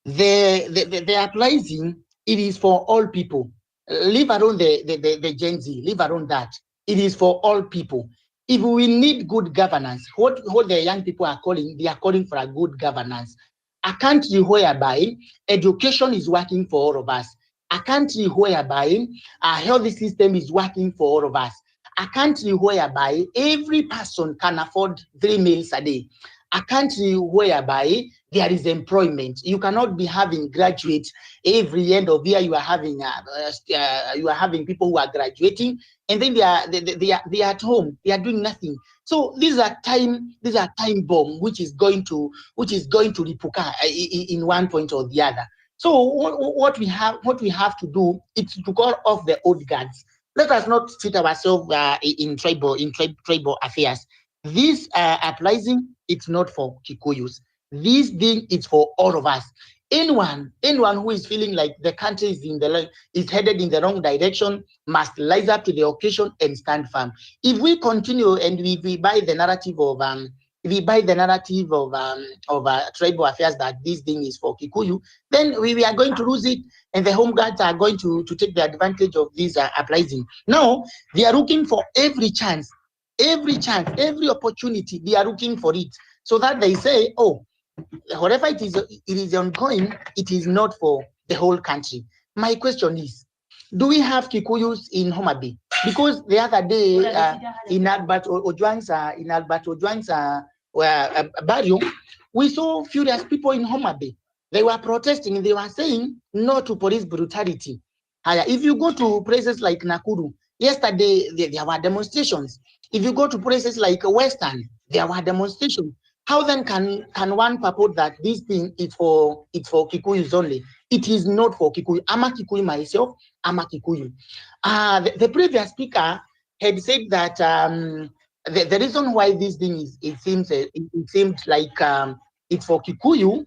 S13: The uprising, it is for all people. Leave alone the Gen Z, leave alone that. It is for all people. If we need good governance, what the young people are calling, they are calling for a good governance. A country whereby education is working for all of us. A country whereby a health system is working for all of us. a country whereby every person can afford 3 meals a day, a country whereby there is employment. You cannot be having graduates every end of year. You are having people who are graduating, and then they are at home. They are doing nothing. So these are time bomb which is going to replicate in one point or the other. So what we have to do is to call off the old guards. Let us not fit ourselves in tribal affairs. This uprising, it's not for Kikuyus. This thing is for all of us. Anyone who is feeling like the country is headed in the wrong direction must rise up to the occasion and stand firm. If we continue and we buy the narrative of tribal affairs that this thing is for Kikuyu, then we are going to lose it, and the home guards are going to take the advantage of this uprising. Now they are looking for every chance, every opportunity. They are looking for it, so that they say, oh, whatever it is ongoing, it is not for the whole country. My question is, do we have Kikuyus in Homa Bay? Because the other day in Albert Ojwang's burial, we saw furious people in Homa Bay. They were protesting. They were saying no to police brutality. If you go to places like Nakuru, yesterday there were demonstrations. If you go to places like Western, there were demonstrations. How then can one purport that this thing is for Kikuyus only? It is not for Kikuyu. I'm a Kikuyu myself. I'm a Kikuyu. The previous speaker had said that the reason why this thing it seemed like it's for Kikuyu,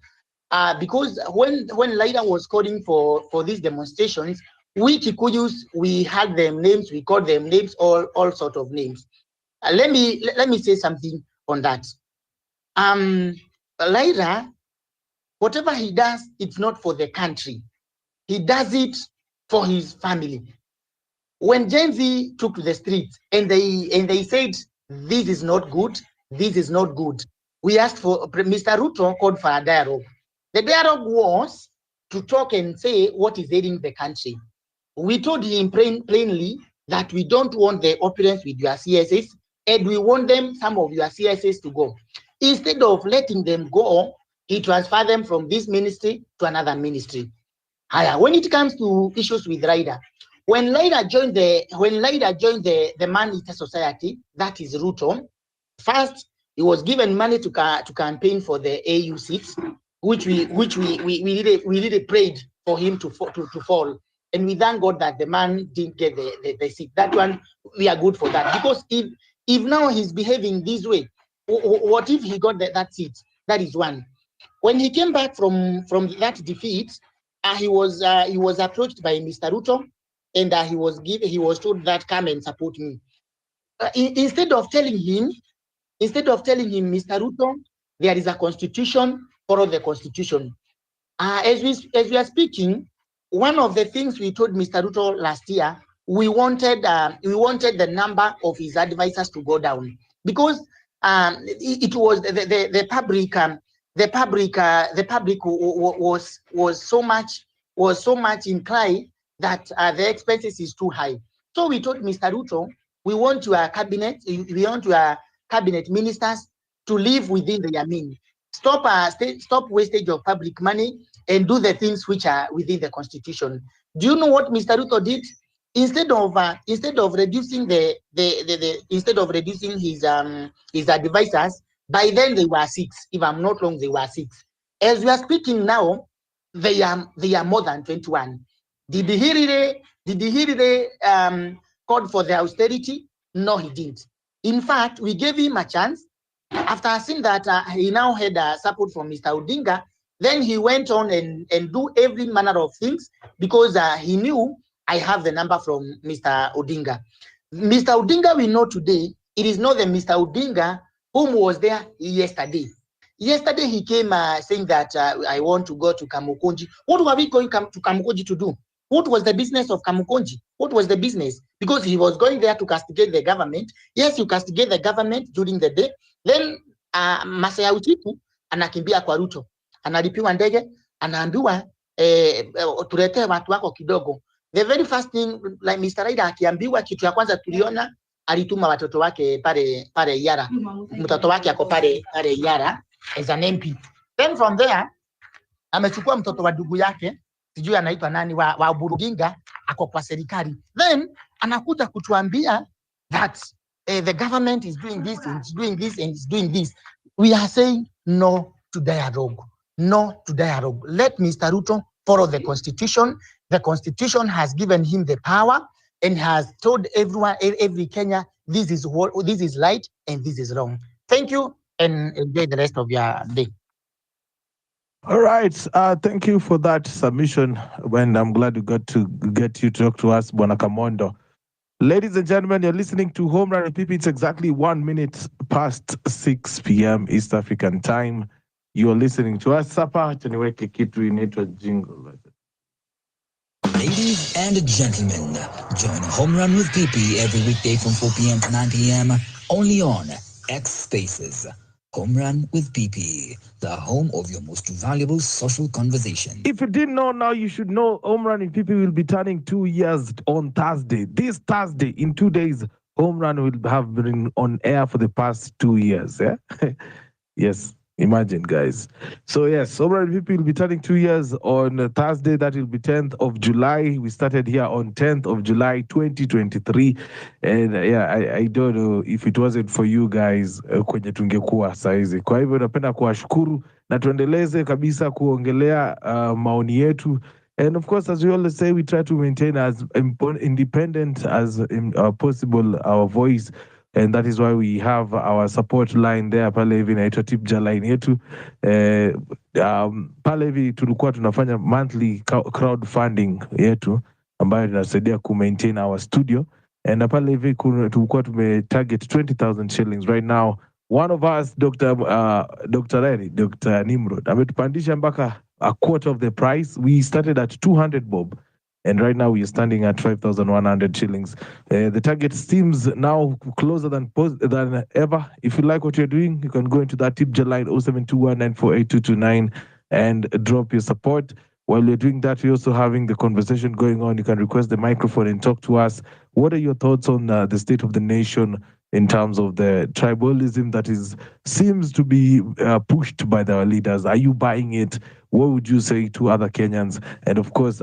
S13: because when Laida was calling for these demonstrations, we Kikuyus, we had them names, we called them names, all sort of names. Let me say something on that. Laida, whatever he does, it's not for the country. He does it for his family. When Gen Z took to the streets and they said, this is not good, this is not good, we asked for, Mr. Ruto called for a dialogue. The dialogue was to talk and say what is ailing the country. We told him plainly that we don't want the opulence with your CSS, and we want some of your CSS to go. Instead of letting them go, he transferred them from this ministry to another ministry. When it comes to issues with Laida, when Laida joined the Man-Eater Society, that is Ruto, first he was given money to campaign for the AU seats, which we really prayed for him to fall, and we thank God that the man didn't get the seat. That one, we are good for that, because if now he's behaving this way, what if he got that seat? That is one. When he came back from that defeat, he was approached by Mr. Ruto, and he was told that come and support me. Instead of telling him, Mr. Ruto, there is a constitution, follow the constitution. As we are speaking, one of the things we told Mr. Ruto last year, we wanted the number of his advisors to go down, because it was the public was so much inclined that the expenses is too high. So we told Mr. Ruto, we want your cabinet ministers to live within their means. Stop wastage of public money and do the things which are within the constitution. Do you know what Mr. Ruto did? Instead of reducing his advisors, by then they were 6. If I'm not wrong, they were 6. As we are speaking now, they are more than 21. Did he really call for the austerity? No, he didn't. In fact, we gave him a chance. After seeing that he now had support from Mr. Odinga, then he went on and do every manner of things, because he knew I have the number from Mr. Odinga. Mr. Odinga we know today, it is not the Mr. Odinga whom was there yesterday. Yesterday he came saying that I want to go to Kamukonji. What were we going to Kamukonji to do? What was the business of Kamukonji? What was the business? Because he was going there to castigate the government. Yes, you castigate the government during the day. Then Masaya Uchiku anakimbia kwa Ruto. Analipiwa ndege, anaambiwa tuletee watu wako kidogo. The very first thing, like Mr. Raida akiambiwa, kitu ya kwanza tuliona alituma watoto wake pale Yara. Mtoto wake ako pale Yara as an MP. Then from there amechukua mtoto wa ndugu yake, sijui anaitwa nani, wa Buruginga, ako kwa serikali. Then anakuja kutuambia that the government is doing this and is doing this and is doing this. We are saying no to dialogue. No to dialogue. Let Mr. Ruto follow the constitution. The constitution has given him the power and has told everyone, every Kenya, this is right and this is wrong. Thank you and enjoy the rest of your day.
S3: All right. Thank you for that submission. And I'm glad we got to get you to talk to us, Bwana Kamondo. Ladies and gentlemen, you're listening to Home Run with Pipi. It's exactly 1 minute past 6 p.m. East African time. You're listening to us. Sapa, tuniweke kitu inaitwa jingle.
S14: Ladies and gentlemen, join Home Run with Pipi every weekday from 4 p.m. to 9 p.m. only on X Spaces. Home Run with Pipi, the home of your most valuable social conversation.
S3: If you didn't know, now you should know. Home Run with Pipi will be turning 2 years on Thursday. This Thursday, in 2 days, Home Run will have been on air for the past 2 years. Yeah? Yes. Imagine, guys. So yes, Home Run with Pipi will be turning 2 years on Thursday. That will be 10th of July. We started here on 10th of July, 2023. And yeah, I don't know if it wasn't for you guys kwenye tungekuwa saizi. Kwa hivyo napenda kuwashukuru na tuendeleze kabisa kuongelea maoni yetu. And of course, as we always say, we try to maintain as independent as possible our voice. And that is why we have our support line there pale hivi inaitwa Tipja line yetu. Pale hivi tulikuwa tunafanya monthly crowdfunding yetu ambayo inasaidia ku maintain our studio. And pale hivi tulikuwa tumetarget 20,000 shillings. Right now, one of us, Dr. Nimrod, ametupandisha mpaka a quarter of the price. We started at 200 bob. And right now we are standing at 5,100 shillings. The target seems now closer than ever. If you like what you're doing, you can go into that Tipja line 0721948229 and drop your support. While you're doing that, we're also having the conversation going on. You can request the microphone and talk to us. What are your thoughts on the state of the nation in terms of the tribalism that seems to be pushed by our leaders? Are you buying it? What would you say to other Kenyans? And of course,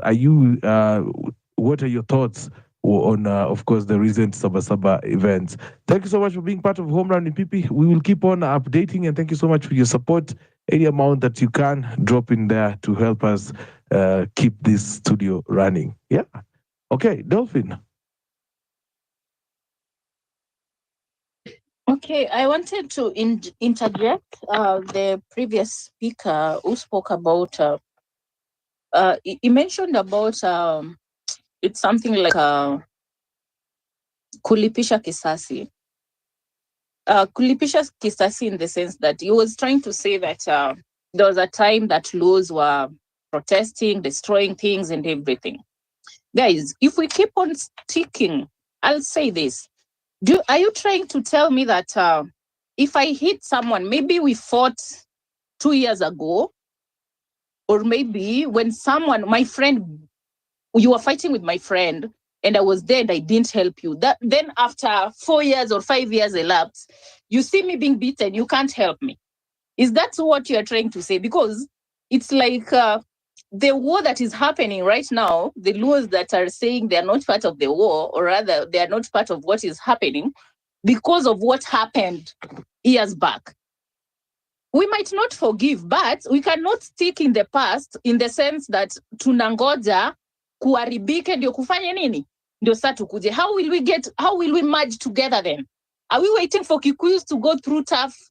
S3: what are your thoughts on, of course, the recent Sabasaba events? Thank you so much for being part of Home Run in Pipi. We will keep on updating, and thank you so much for your support. Any amount that you can drop in there to help us keep this studio running. Yeah. Okay, Dolphin.
S11: Okay, I wanted to interject the previous speaker who spoke about, he mentioned about, it's something like kulipisha kisasi. Kulipisha kisasi in the sense that he was trying to say that there was a time that laws were protesting, destroying things and everything. Guys, if we keep on sticking, I'll say this. Are you trying to tell me that if I hit someone, maybe we fought 2 years ago, or maybe when my friend, you were fighting with my friend and I was there and I didn't help you. Then after 4 years or 5 years elapsed, you see me being beaten, you can't help me. Is that what you're trying to say? Because it's like the war that is happening right now, the laws that are saying they are not part of the war, or rather they are not part of what is happening because of what happened years back. We might not forgive, but we cannot stick in the past in the sense that tunangoja kuharibike ndio kufanya nini? Ndio sasa tukuje. How will we merge together then? Are we waiting for Kikuyus to go through tough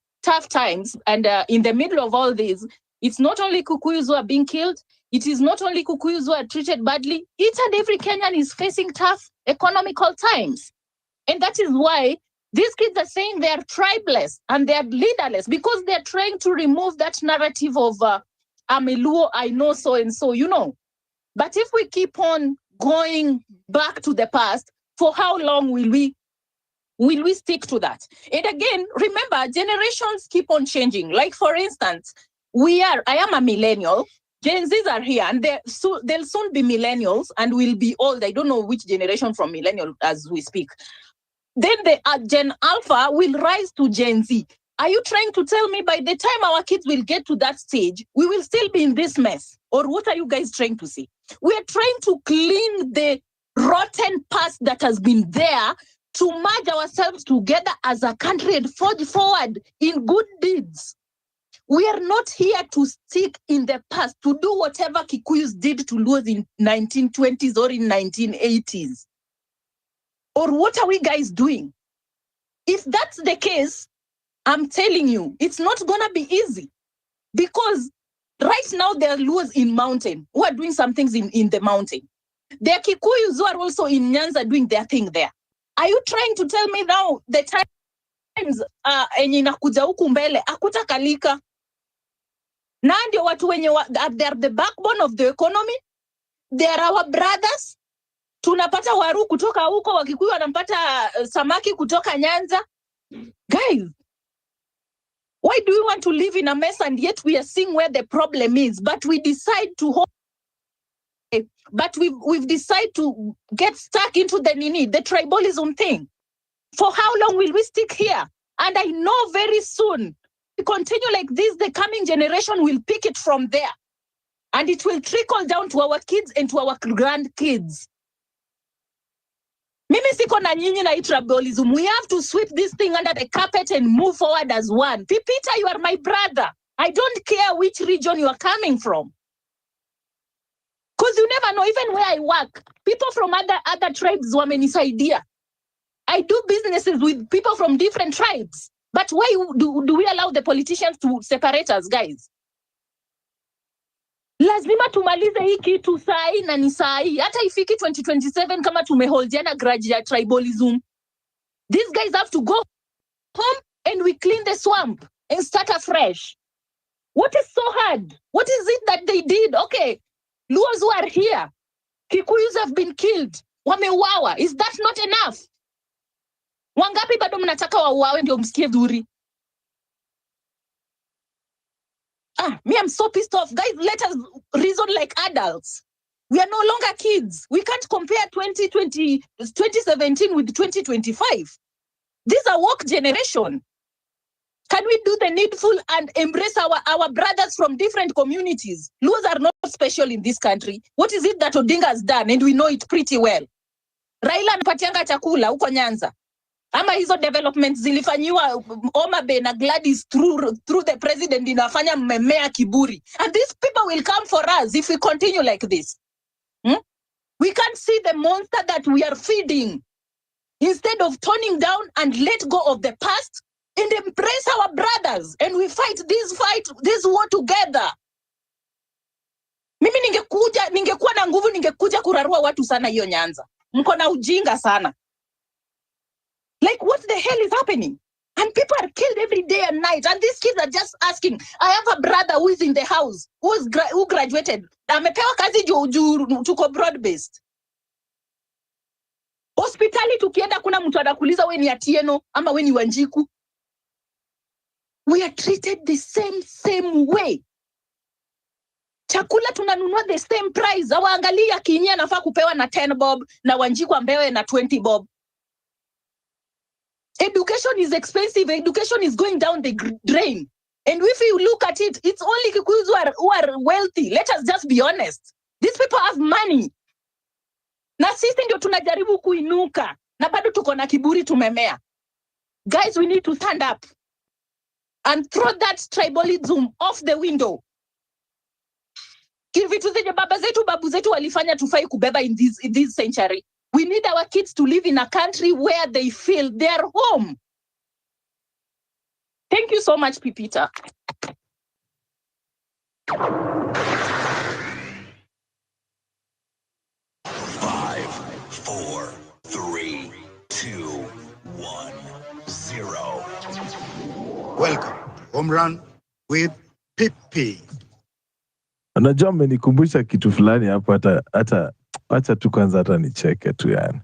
S11: times? And in the middle of all this, it's not only Kikuyus who are being killed. It is not only Kikuyus who are treated badly. Each and every Kenyan is facing tough economical times. And that is why these kids are saying they are tribeless and they are leaderless, because they're trying to remove that narrative of I'm a Luo, I know so and so, you know. But if we keep on going back to the past, for how long will we stick to that? And again, remember, generations keep on changing. Like, for instance, I am a millennial. Gen Zs are here, and they'll soon be millennials and will be old. I don't know which generation from millennial as we speak. then the Gen Alpha will rise to Gen Z. Are you trying to tell me by the time our kids will get to that stage, we will still be in this mess? Or what are you guys trying to say? We are trying to clean the rotten past that has been there to merge ourselves together as a country and forge forward in good deeds. We are not here to stick in the past, to do whatever Kikuyus did to Luos in 1920s or in 1980s. Or what are we guys doing? If that's the case, I'm telling you, it's not gonna be easy. Because right now there are Luos in mountain who are doing some things in the mountain. There are Kikuyus who are also in Nyanza doing their thing there. Are you trying to tell me now the times enye inakuja huku mbele akutakalika? Na ndio watu wenye they are the backbone of the economy. They are our brothers. Tunapata waru kutoka huko, Wakikuyu wanampata samaki kutoka Nyanza. Guys, why do we want to live in a mess and yet we are seeing where the problem is, but we decide to hold, but we've decided to get stuck into the tribalism thing. For how long will we stick here? And I know very soon, we continue like this, the coming generation will pick it from there. And it will trickle down to our kids and to our grandkids. Mimi siko na nyinyi na tribalism. We have to sweep this thing under the carpet and move forward as one. Pipita, you are my brother. I don't care which region you are coming from. Because you never know, even where I work, people from other tribes wamenisaidia. I do businesses with people from different tribes. But why do we allow the politicians to separate us, guys? Lazima tumalize hii kitu sai na ni sai. Hata ifiki 2027 kama tumeholdiana grudge ya tribalism. These guys have to go home and we clean the swamp and start afresh. What is so hard? What is it that they did? Okay, Luos who are here, Kikuyus have been killed. Wameuawa. Is that not enough? Wangapi bado mnataka wauawe ndio msikie dhuri? Me, I'm so pissed off. Guys, let us reason like adults. We are no longer kids. We can't compare 2017 with 2025. These are woke generation. Can we do the needful and embrace our brothers from different communities? Luos are not special in this country. What is it that Odinga has done? And we know it pretty well. Raila anapatianga chakula huko Nyanza. Ama hizo developments zilifanyiwa Oma Bay na Gladys through the president inafanya mmemea kiburi. And these people will come for us if we continue like this. We can't see the monster that we are feeding. Instead of turning down and let go of the past and embrace our brothers and we fight this war together. Mimi ningekuwa na nguvu ningekuja kurarua watu sana hiyo Nyanza. Mko na ujinga sana. Like, what the hell is happening? And people are killed every day and night. And these kids are just asking. I have a brother who is in the house, who graduated. Amepewa kazi juu tuko broad-based. Hospitali tukienda kuna mtu anakuuliza we ni Atieno ama we ni Wanjiku. We are treated the same way. Chakula tunanunua the same price. Hawaangalia Kinyia anafaa kupewa na 10 bob na Wanjiku ambewe na 20 bob. Education is expensive. Education is going down the drain. And if you look at it, it's only Kikuyus who are wealthy. Let us just be honest. These people have money. Na sisi ndio tunajaribu kuinuka. Na bado tuko na kiburi tumemea. Guys, we need to stand up and throw that tribalism off the window. Vitu zenye babu zetu walifanya tufai kubeba in this century. We need our kids to live in a country where they feel they're home. Thank you so much, Pipita.
S7: 5, 4, 3, 2, 1, 0.
S2: Welcome to Home Run with Pipi.
S3: Unajua amenikumbusha kitu fulani hapo hata acha tu kwanza hata nicheke tu yani.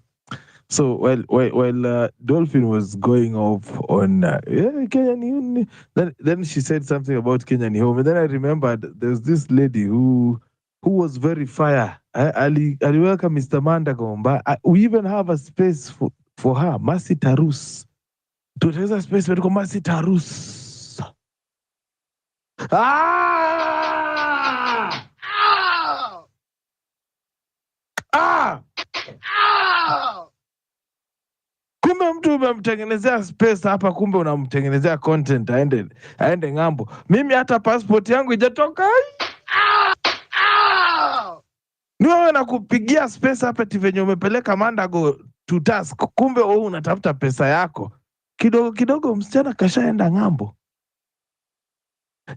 S3: So while Dolphin was going off on Kenyan, then she said something about Kenyan home, and then I remembered there's this lady who was very fire. Ali welcome Mr. Manda Gomba. We even have a space for her, Mercy Tarus. Tutaweza space medical Mercy Tarus. Ah! Ah! Kumbe mtu umemtengenezea space hapa, kumbe unamtengenezea content aende ng'ambo. Mimi hata passport yangu ijatoka. Ni wewe nakupigia space hapa eti venye umepeleka Mandago to task. Kumbe wewe unatafuta pesa yako. Kidogo kidogo msichana kashaenda ng'ambo.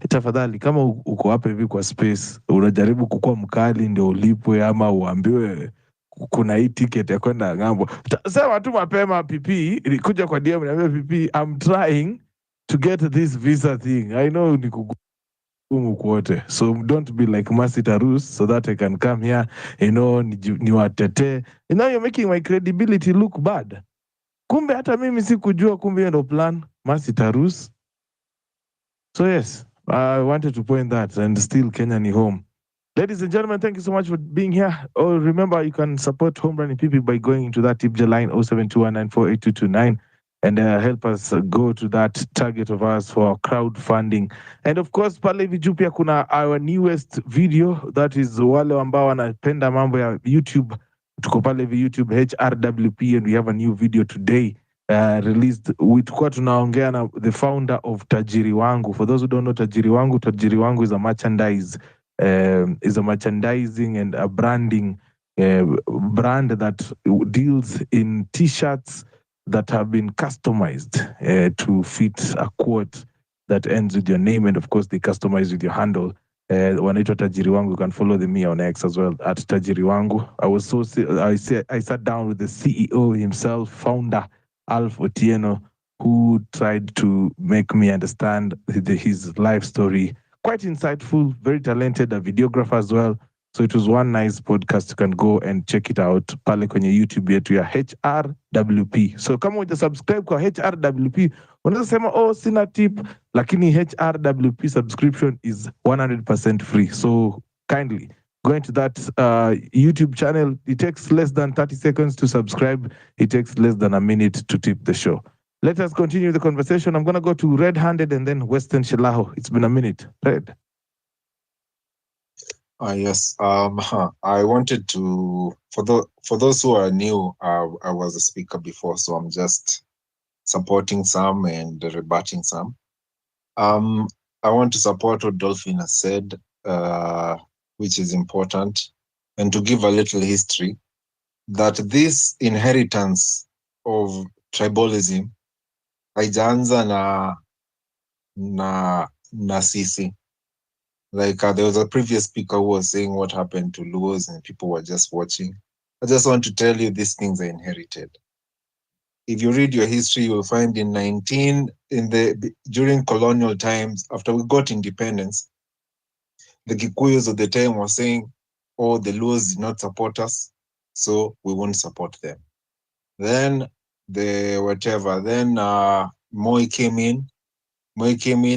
S3: Tafadhali kama uko hapa hivi kwa space, unajaribu kukua mkali ndio ulipwe ama uambiwe kuna hii ticket ya kwenda ng'ambo. Sema tu mapema PP, kuja kwa DM niambia PP, I'm trying to get this visa thing. I know ni kugumu kwote. So don't be like Mercy Tarus so that I can come here, niwatete. You're making my credibility look bad. Kumbe hata mimi sikujua, kumbe ndo plan Mercy Tarus. So yes, I wanted to point that, and still Kenya ni home. Ladies and gentlemen, thank you so much for being here. Oh, remember, you can support Home Run PP by going into that Tipja line 0721948229 and help us go to that target of ours for crowdfunding. And of course, pale viju pia kuna our newest video, that is wale ambao wanapenda mambo ya YouTube. Tuko pale YouTube HRWP, and we have a new video today. Released. Tulikuwa tunaongea na the founder of Tajiri Wangu. For those who don't know Tajiri Wangu is a merchandise, is a merchandising and a branding brand that deals in t-shirts that have been customized to fit a quote that ends with your name, and of course they customize with your handle. Wanaitwa Tajiri Wangu. You can follow me on X as well at Tajiri Wangu. I sat down with the CEO himself, founder Alf Otieno, who tried to make me understand his life story. Quite insightful, very talented, a videographer as well. So it was one nice podcast. You can go and check it out pale kwenye YouTube yetu ya HRWP. So kama uja subscribe kwa HRWP, unaweza sema oh sina tip, lakini HRWP subscription is 100% free. So kindly go into that YouTube channel. It takes less than 30 seconds to subscribe. It takes less than a minute to tip the show. Let us continue the conversation. I'm going to go to Red Handed and then Western Shilaho. It's been a minute. Red.
S9: Yes. I wanted to, for those who are new, I was a speaker before, so I'm just supporting some and rebutting some. I want to support what Dolphin has said, which is important, and to give a little history, that this inheritance of tribalism haijaanza na sisi. Like there was a previous speaker who was saying what happened to Luos and people were just watching. I just want to tell you these things are inherited. If you read your history, you will find during colonial times, after we got independence, the Kikuyus of the time were saying, oh, the Luos did not support us, so we won't support them. Then Moi came in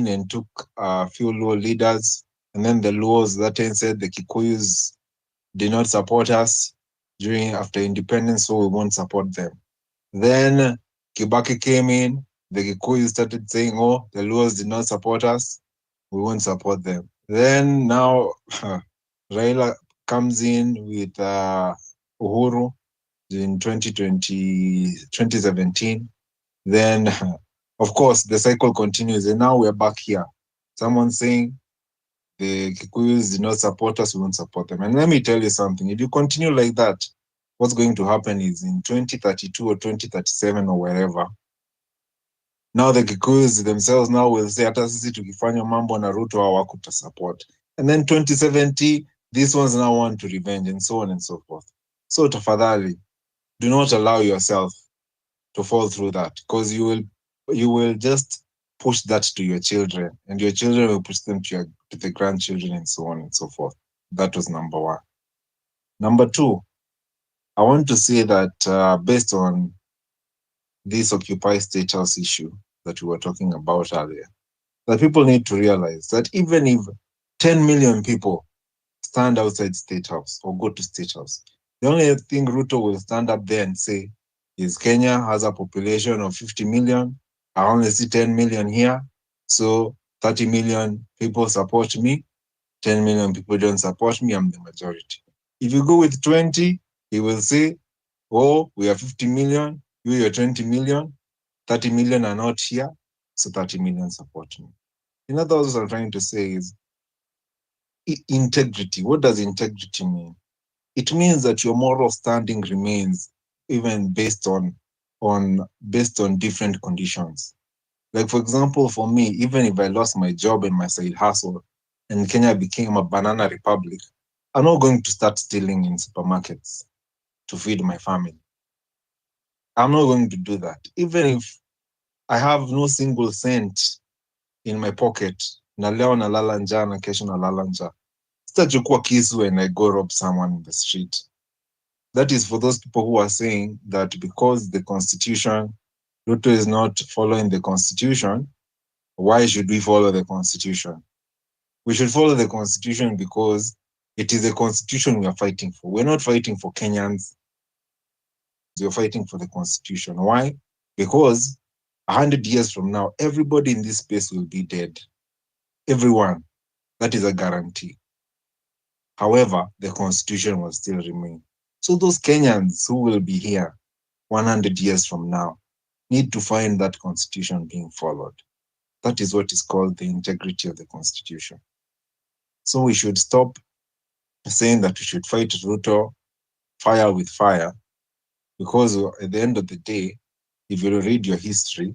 S9: and took a few Luo leaders, and then the Luos that time said the Kikuyus did not support us after independence, so we won't support them. Then Kibaki came in, the Kikuyu started saying, oh, the Luos did not support us, we won't support them. Then now Raila comes in with Uhuru in 2017. Then, of course, the cycle continues, and now we're back here. Someone saying the Kikuyus did not support us, we won't support them. And let me tell you something, if you continue like that, what's going to happen is in 2032 or 2037 or wherever, now the Kikuyus themselves now will say, hata sisi tukifanya mambo na Ruto hawakuta support. And then 2070, these ones now want to revenge, and so on and so forth. So tafadhali, do not allow yourself to fall through that, because you will just push that to your children, and your children will push them to the grandchildren, and so on and so forth. That was number one. Number two, I want to say that based on this Occupy State House issue that we were talking about earlier, that people need to realize that even if 10 million people stand outside State House or go to State House, the only thing Ruto will stand up there and say, is Kenya has a population of 50 million. I only see 10 million here. So 30 million people support me. 10 million people don't support me. I'm the majority. If you go with 20, he will say, oh, we are 50 million. You're 20 million. 30 million are not here. So 30 million support me. In other words, what I'm trying to say is integrity. What does integrity mean? It means that your moral standing remains even based on different conditions. Like, for example, for me, even if I lost my job and my side hustle and Kenya became a banana republic, I'm not going to start stealing in supermarkets to feed my family. I'm not going to do that. Even if I have no single cent in my pocket, na leo nalala njaa na kesho nalala njaa, sitachukua kisu and I go rob someone in the street. That is for those people who are saying that because the Constitution, Ruto is not following the Constitution, why should we follow the Constitution? We should follow the Constitution because it is the Constitution we are fighting for. We're not fighting for Kenyans. We're fighting for the Constitution. Why? Because 100 years from now, everybody in this space will be dead. Everyone. That is a guarantee. However, the Constitution will still remain. So those Kenyans who will be here 100 years from now need to find that Constitution being followed. That is what is called the integrity of the Constitution. So we should stop saying that we should fight Ruto fire with fire, because at the end of the day, if you read your history,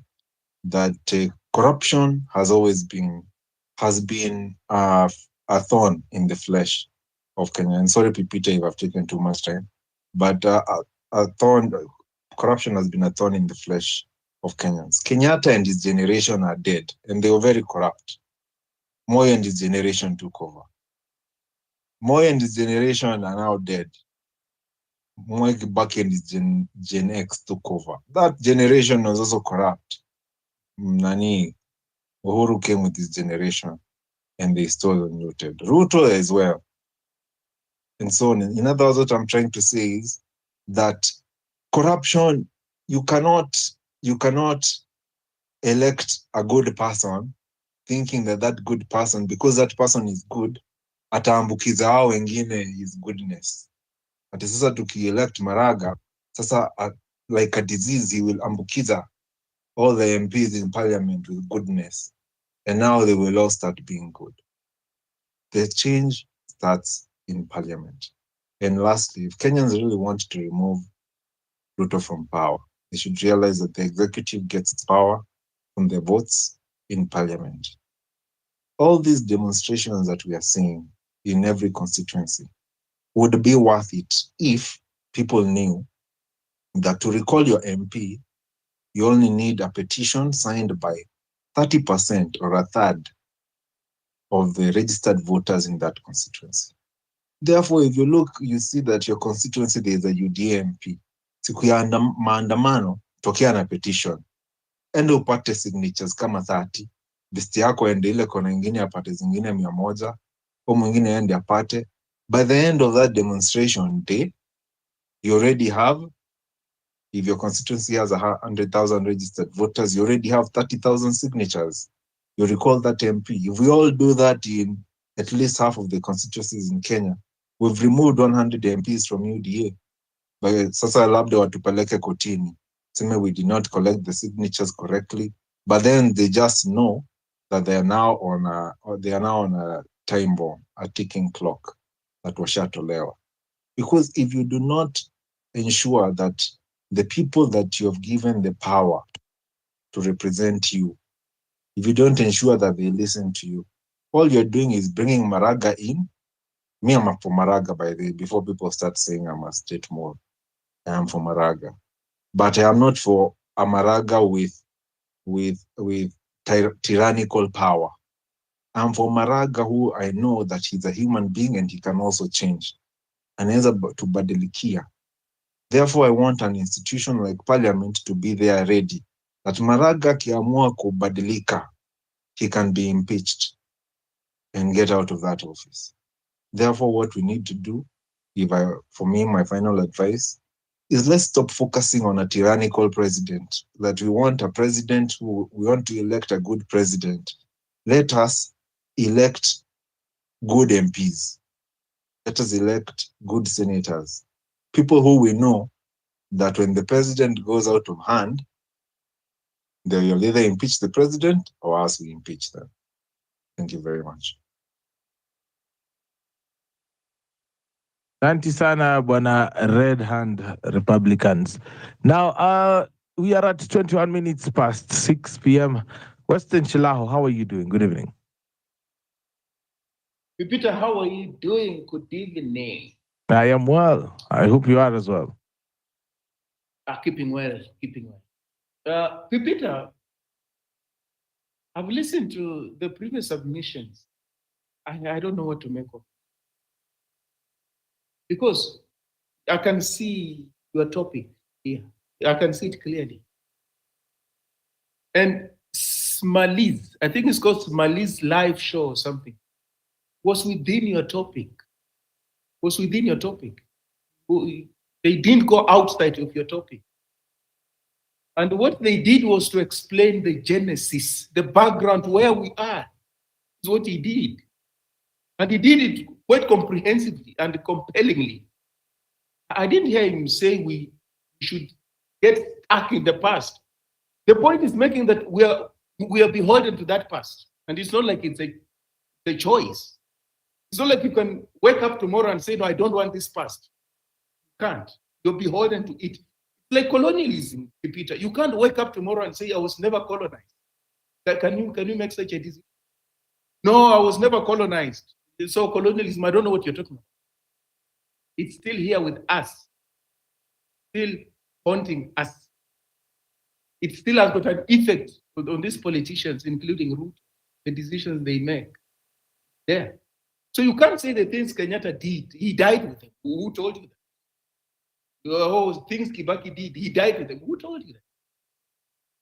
S9: that corruption has always been a thorn in the flesh of Kenya. And sorry, Pipita, if I've taken too much time, but corruption has been a thorn in the flesh of Kenyans. Kenyatta and his generation are dead, and they were very corrupt. Moi and his generation took over. Moi and his generation are now dead. Moi Kibaki and his Gen X took over. That generation was also corrupt. Nani, Uhuru came with his generation, and they stole and looted. Ruto as well. And so on. In other words, what I'm trying to say is that corruption, you cannot elect a good person thinking that good person, because that person is good, ataambukiza hao wengine his goodness. Ati sasa tukielect Maraga, sasa like a disease, he will ambukiza all the MPs in parliament with goodness. And now they will all start being good. The change starts in parliament. And lastly, if Kenyans really want to remove Ruto from power, they should realize that the executive gets its power from the votes in parliament. All these demonstrations that we are seeing in every constituency would be worth it if people knew that to recall your MP, you only need a petition signed by 30% or a third of the registered voters in that constituency. Therefore, if you look, you see that your constituency, there is a UDA MP. Siku ya maandamano, tokea na petition. Ende upate signatures kama 30. Besti yako ende ile kona ingine apate zingine 100. Kwa mwingine ende apate. By the end of that demonstration day, you already have, if your constituency has 100,000 registered voters, you already have 30,000 signatures. You recall that MP. If we all do that in at least half of the constituencies in Kenya, we've removed 100 MPs from UDA. But sasa labda watupeleke kotini. Sime we did not collect the signatures correctly. But then they just know that they are now on a time bomb, a ticking clock that washatolewa. Because if you do not ensure that the people that you have given the power to represent you, if you don't ensure that they listen to you, all you're doing is bringing Maraga in. Me, I'm for Maraga, by the way, before people start saying I'm a state more. I am for Maraga. But I am not for a Maraga with tyrannical power. I'm for Maraga who I know that he's a human being and he can also change. Anaweza to badilikia. Therefore, I want an institution like parliament to be there ready. That Maraga kiamua kubadilika, he can be impeached and get out of that office. Therefore, what we need to do, for me, my final advice is let's stop focusing on a tyrannical president, that we want a president who we want to elect a good president. Let us elect good MPs. Let us elect good senators. People who we know that when the president goes out of hand, they will either impeach the president or else we impeach them. Thank you very much.
S3: Asante sana bwana Red Hand Republicans. Now, we are at 21 minutes past 6 p.m. Western Chilaho, how are you doing? Good evening.
S15: Peter, how are you doing? Good evening.
S3: I am well. I hope you are as well.
S15: Keeping well, keeping well. Peter, I've listened to the previous submissions. I don't know what to make of it. Because I can see your topic here. I can see it clearly. And Smali's, I think it's called Smali's live show or something, was within your topic. Was within your topic. They didn't go outside of your topic. And what they did was to explain the genesis, the background where we are. Is what he did. And he did it quite comprehensively and compellingly. I didn't hear him say we should get stuck in the past. The point is making that we are beholden to that past. And it's not like it's a choice. It's not like you can wake up tomorrow and say, no, I don't want this past. You can't. You're beholden to it. It's like colonialism, Peter. You can't wake up tomorrow and say, I was never colonized. Can you make such a decision? No, I was never colonized. So colonialism, I don't know what you're talking about. It's still here with us, still haunting us. It still has got an effect on these politicians, including Ruto, the decisions they make. There. So you can't say the things Kenyatta did. He died with them. Who told you that? Oh, things Kibaki did. He died with them. Who told you that?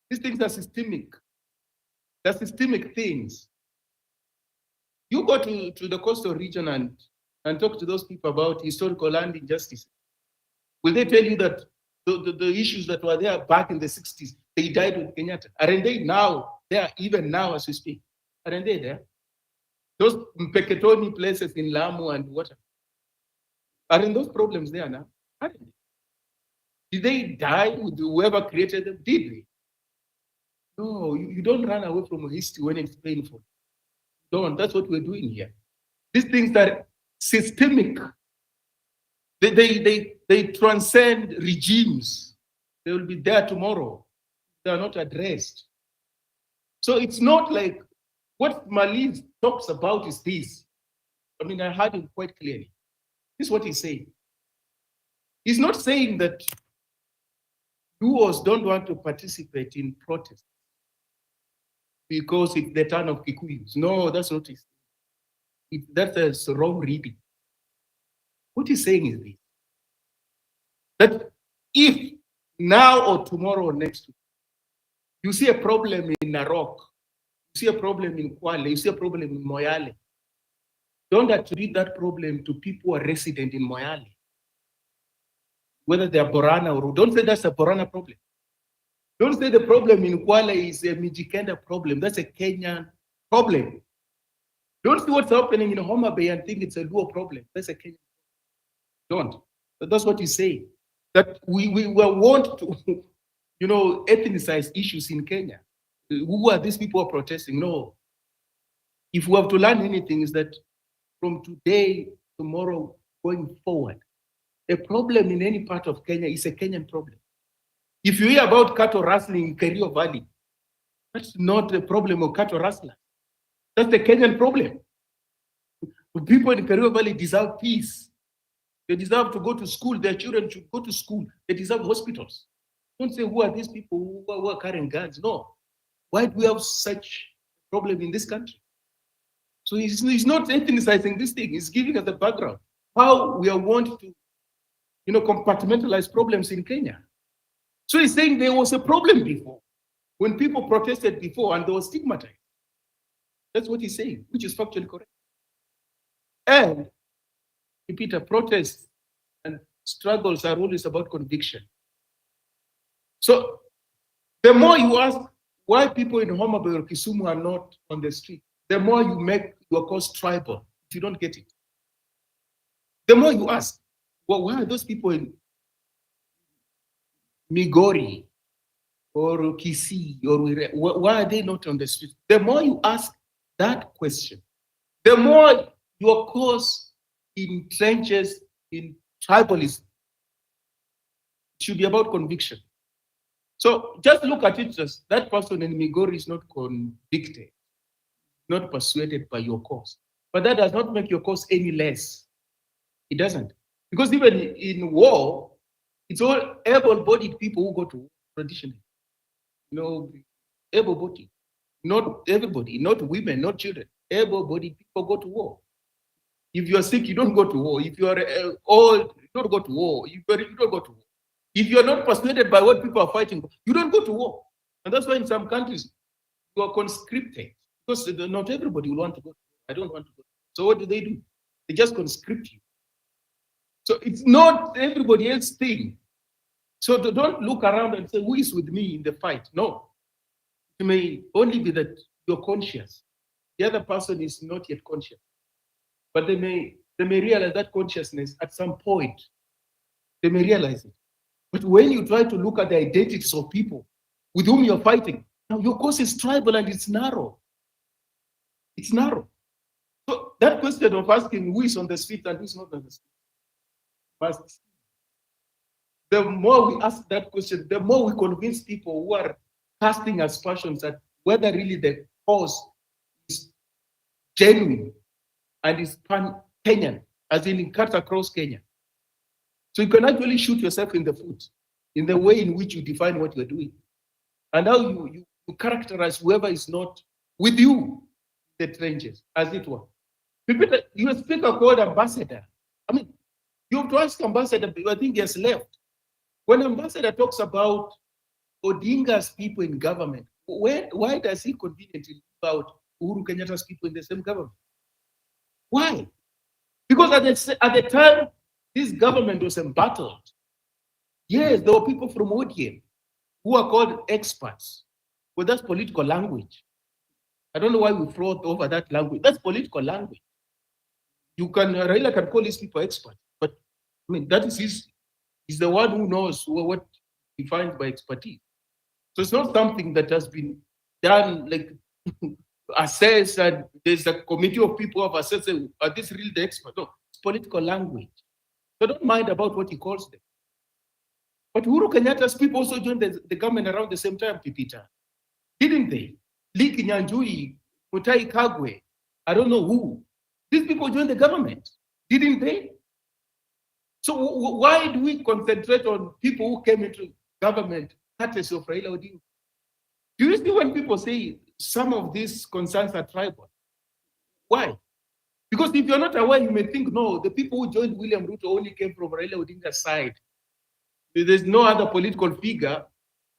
S15: These things are systemic. They're systemic things. You go to the coastal region and talk to those people about historical land injustice. Will they tell you that the issues that were there back in the 60s, they died with Kenyatta? Aren't they now there, even now as we speak? Aren't they there? Those Mpeketoni places in Lamu and whatever. Aren't those problems there now? Aren't they? Did they die with whoever created them? Did they? No, you don't run away from history when it's painful. Don't. That's what we're doing here. These things are systemic. They transcend regimes. They will be there tomorrow. They are not addressed. So it's not like what Mali talks about is this. I mean, I heard him quite clearly. This is what he's saying. He's not saying that Luos don't want to participate in protests because it's the turn of Kikuyus. No, that's not his. That's a wrong reading. What he's saying is this: that if now or tomorrow or next week you see a problem in Narok, you see a problem in Kwale, you see a problem in Moyale, don't attribute that problem to people who are resident in Moyale, whether they are Borana or don't say that's a Borana problem. Don't say the problem in Kwale is a Mijikenda problem. That's a Kenyan problem. Don't see what's happening in Homa Bay and think it's a Luo problem. That's a Kenyan problem. Don't. But that's what you say. That we want to, ethnicize issues in Kenya. Who are these people who are protesting? No. If we have to learn anything, is that from today, tomorrow, going forward, a problem in any part of Kenya is a Kenyan problem. If you hear about cattle rustling in Kerio Valley, that's not a problem of cattle rustlers. That's the Kenyan problem. The people in Kerio Valley deserve peace. They deserve to go to school. Their children should go to school. They deserve hospitals. Don't say, who are these people who are carrying guns? No. Why do we have such a problem in this country? So he's not ethnicizing this thing. He's giving us the background. How we are want to, compartmentalize problems in Kenya. So he's saying there was a problem before, when people protested before and they were stigmatized. That's what he's saying, which is factually correct. And Peter, protests and struggles are always about conviction. So the more you ask why people in Homa Bay or Kisumu are not on the street, the more you make your cause tribal if you don't get it. The more you ask, well, why are those people in Migori or Kisii or why are they not on the street? The more you ask that question, the more your cause entrenches in tribalism. It should be about conviction. So just look at it as that person in Migori is not convicted, not persuaded by your cause. But that does not make your cause any less. It doesn't. Because even in war, it's all able-bodied people who go to war traditionally. You know, able-bodied. Not everybody, not women, not children. Able-bodied people go to war. If you're sick, you don't go to war. If you're old, you don't go to war. If you don't go to war. If you're not persuaded by what people are fighting for, you don't go to war. And that's why in some countries, you are conscripted. Because not everybody will want to go. I don't want to go. So what do? They just conscript you. So it's not everybody else's thing. So don't look around and say, who is with me in the fight? No. It may only be that you're conscious. The other person is not yet conscious. But they may realize that consciousness at some point. They may realize it. But when you try to look at the identities of people with whom you're fighting, now your cause is tribal and it's narrow. It's narrow. So that question of asking who is on the street and who's not on the street, but the more we ask that question, the more we convince people who are casting aspersions that whether really the cause is genuine and is pan-Kenyan, as in cuts across Kenya. So you can actually shoot yourself in the foot in the way in which you define what you're doing. And how you characterize whoever is not with you, the trenches, as it were. You speak a called ambassador. I mean, you have to ask ambassador, I think he has left. When ambassador talks about Odinga's people in government, why does he conveniently leave out Uhuru Kenyatta's people in the same government? Why? Because at the time this government was embattled, yes, there were people from ODM who are called experts. Well, that's political language. I don't know why we fought over that language. That's political language. Raila can call these people experts, but I mean, that is he's the one who knows what he defines by expertise. So it's not something that has been done, like assessed, and there's a committee of people who have assessed, are this really the expert? No, it's political language. So don't mind about what he calls them. But Uhuru Kenyatta's people also joined the government around the same time, Pipita. Didn't they? Lee Kinyanjui, Mutai Kagwe, I don't know who. These people joined the government, didn't they? So why do we concentrate on people who came into government, courtesy of Raila Odinga? Do you see when people say some of these concerns are tribal? Why? Because if you're not aware, you may think, no, the people who joined William Ruto only came from Raila Odinga's side. There's no other political figure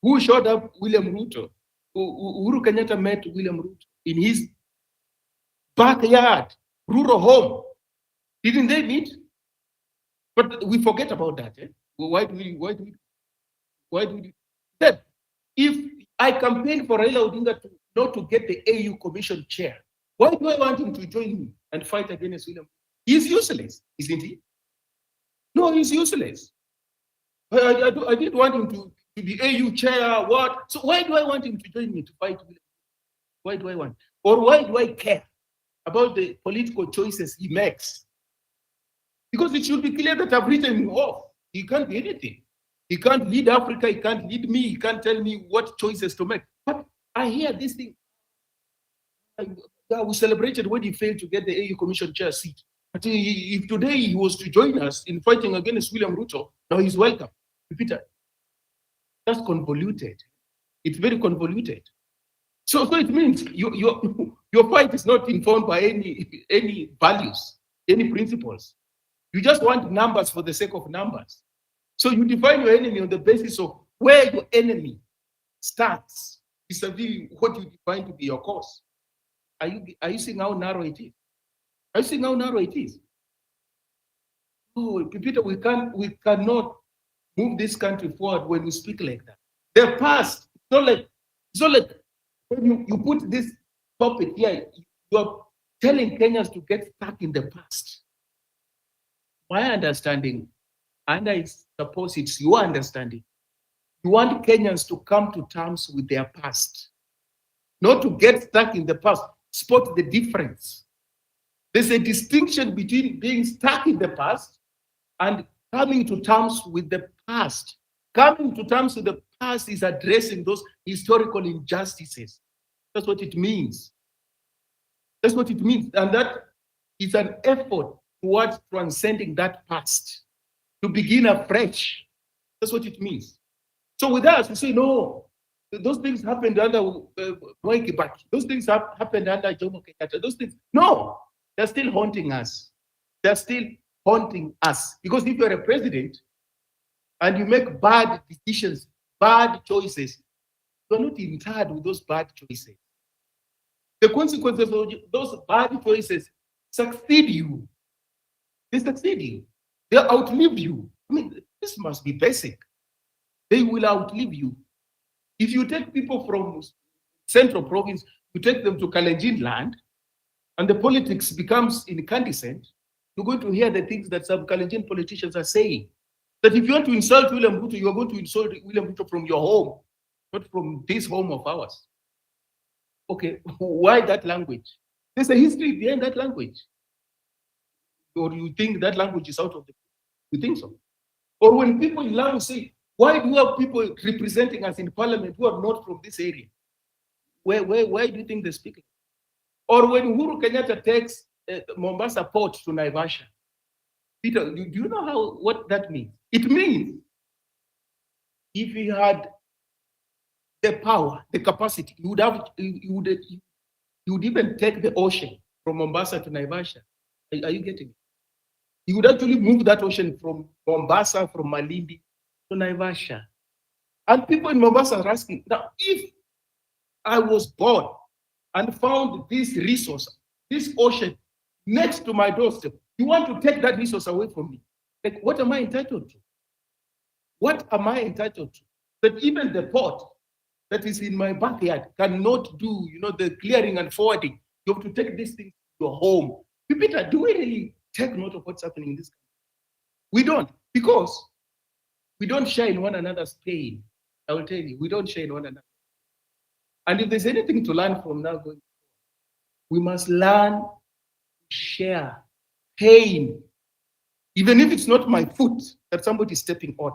S15: who showed up William Ruto. Uhuru Kenyatta met William Ruto in his backyard, rural home. Didn't they meet? But we forget about that. Eh? Why do we? Then, if I campaign for Raila Odinga not to get the AU Commission chair, why do I want him to join me and fight against William? He's useless, isn't he? No, he's useless. I didn't want him to be AU chair, what? So why do I want him to join me to fight William? Why do I want? Or why do I care about the political choices he makes? Because it should be clear that I've written him off. He can't be anything. He can't lead Africa, he can't lead me, he can't tell me what choices to make. But I hear this thing. We celebrated when he failed to get the AU Commission chair seat. But if today he was to join us in fighting against William Ruto, now he's welcome. Peter, that's convoluted. It's very convoluted. So it means your fight is not informed by any values, any principles. You just want numbers for the sake of numbers. So you define your enemy on the basis of where your enemy starts vis-a-vis what you define to be your cause. Are you seeing how narrow it is? Are you seeing how narrow it is? Oh, Peter, we cannot move this country forward when we speak like that. The past, it's not like when you put this topic here, you're telling Kenyans to get stuck in the past. My understanding, and I suppose it's your understanding, you want Kenyans to come to terms with their past, not to get stuck in the past. Spot the difference. There's a distinction between being stuck in the past and coming to terms with the past. Coming to terms with the past is addressing those historical injustices. That's what it means. That's what it means. And that is an effort towards transcending that past, to begin afresh. That's what it means. So with us, we say, no, those things happened under Mwai Kibaki. Those things happened under Jomo Kenyatta. Those things, no, they're still haunting us. They're still haunting us. Because if you're a president and you make bad decisions, bad choices, you're not interred with those bad choices. The consequences of those bad choices succeed you. They succeed you. They outlive you. I mean, this must be basic. They will outlive you. If you take people from Central Province, you take them to Kalenjin land, and the politics becomes incandescent, you're going to hear the things that some Kalenjin politicians are saying. That if you want to insult William Ruto, you are going to insult William Ruto from your home, not from this home of ours. Okay, why that language? There's a history behind that language. Or you think that language is out of the... You think so? Or when people in Lamu say, why do you have people representing us in parliament who are not from this area? Why do you think they speak? Or when Uhuru Kenyatta takes Mombasa port to Naivasha, Peter, do you know what that means? It means if he had the power, the capacity, he would even take the ocean from Mombasa to Naivasha. Are you getting it? He would actually move that ocean from Mombasa, from Malindi to Naivasha. And people in Mombasa are asking, now, if I was born and found this resource, this ocean, next to my doorstep, you want to take that resource away from me? Like, what am I entitled to? What am I entitled to? That even the port that is in my backyard cannot do, the clearing and forwarding. You have to take this thing to your home. Peter, do we really take note of what's happening in this country? We don't, because we don't share in one another's pain. I will tell you, we don't share in one another. And if there's anything to learn from now going forward, we must learn to share pain. Even if it's not my foot that somebody is stepping on,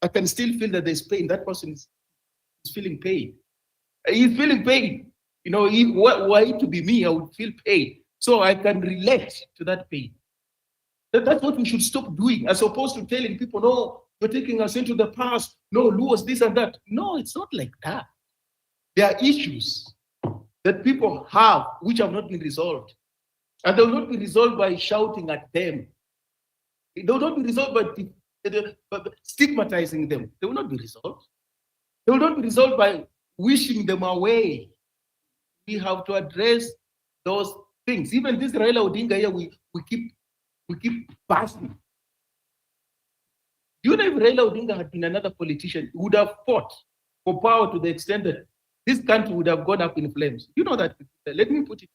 S15: I can still feel that there's pain. That person is feeling pain. He's feeling pain. Were it to be me, I would feel pain. So I can relate to that pain. That's what we should stop doing, as opposed to telling people, no, you're taking us into the past. No, Luos, this and that. No, it's not like that. There are issues that people have which have not been resolved. And they will not be resolved by shouting at them. They will not be resolved by stigmatizing them. They will not be resolved. They will not be resolved by wishing them away. We have to address those things. Even this Raila Odinga here, we keep passing. Do you know if Raila Odinga had been another politician, he would have fought for power to the extent that this country would have gone up in flames? You know that. Let me put it.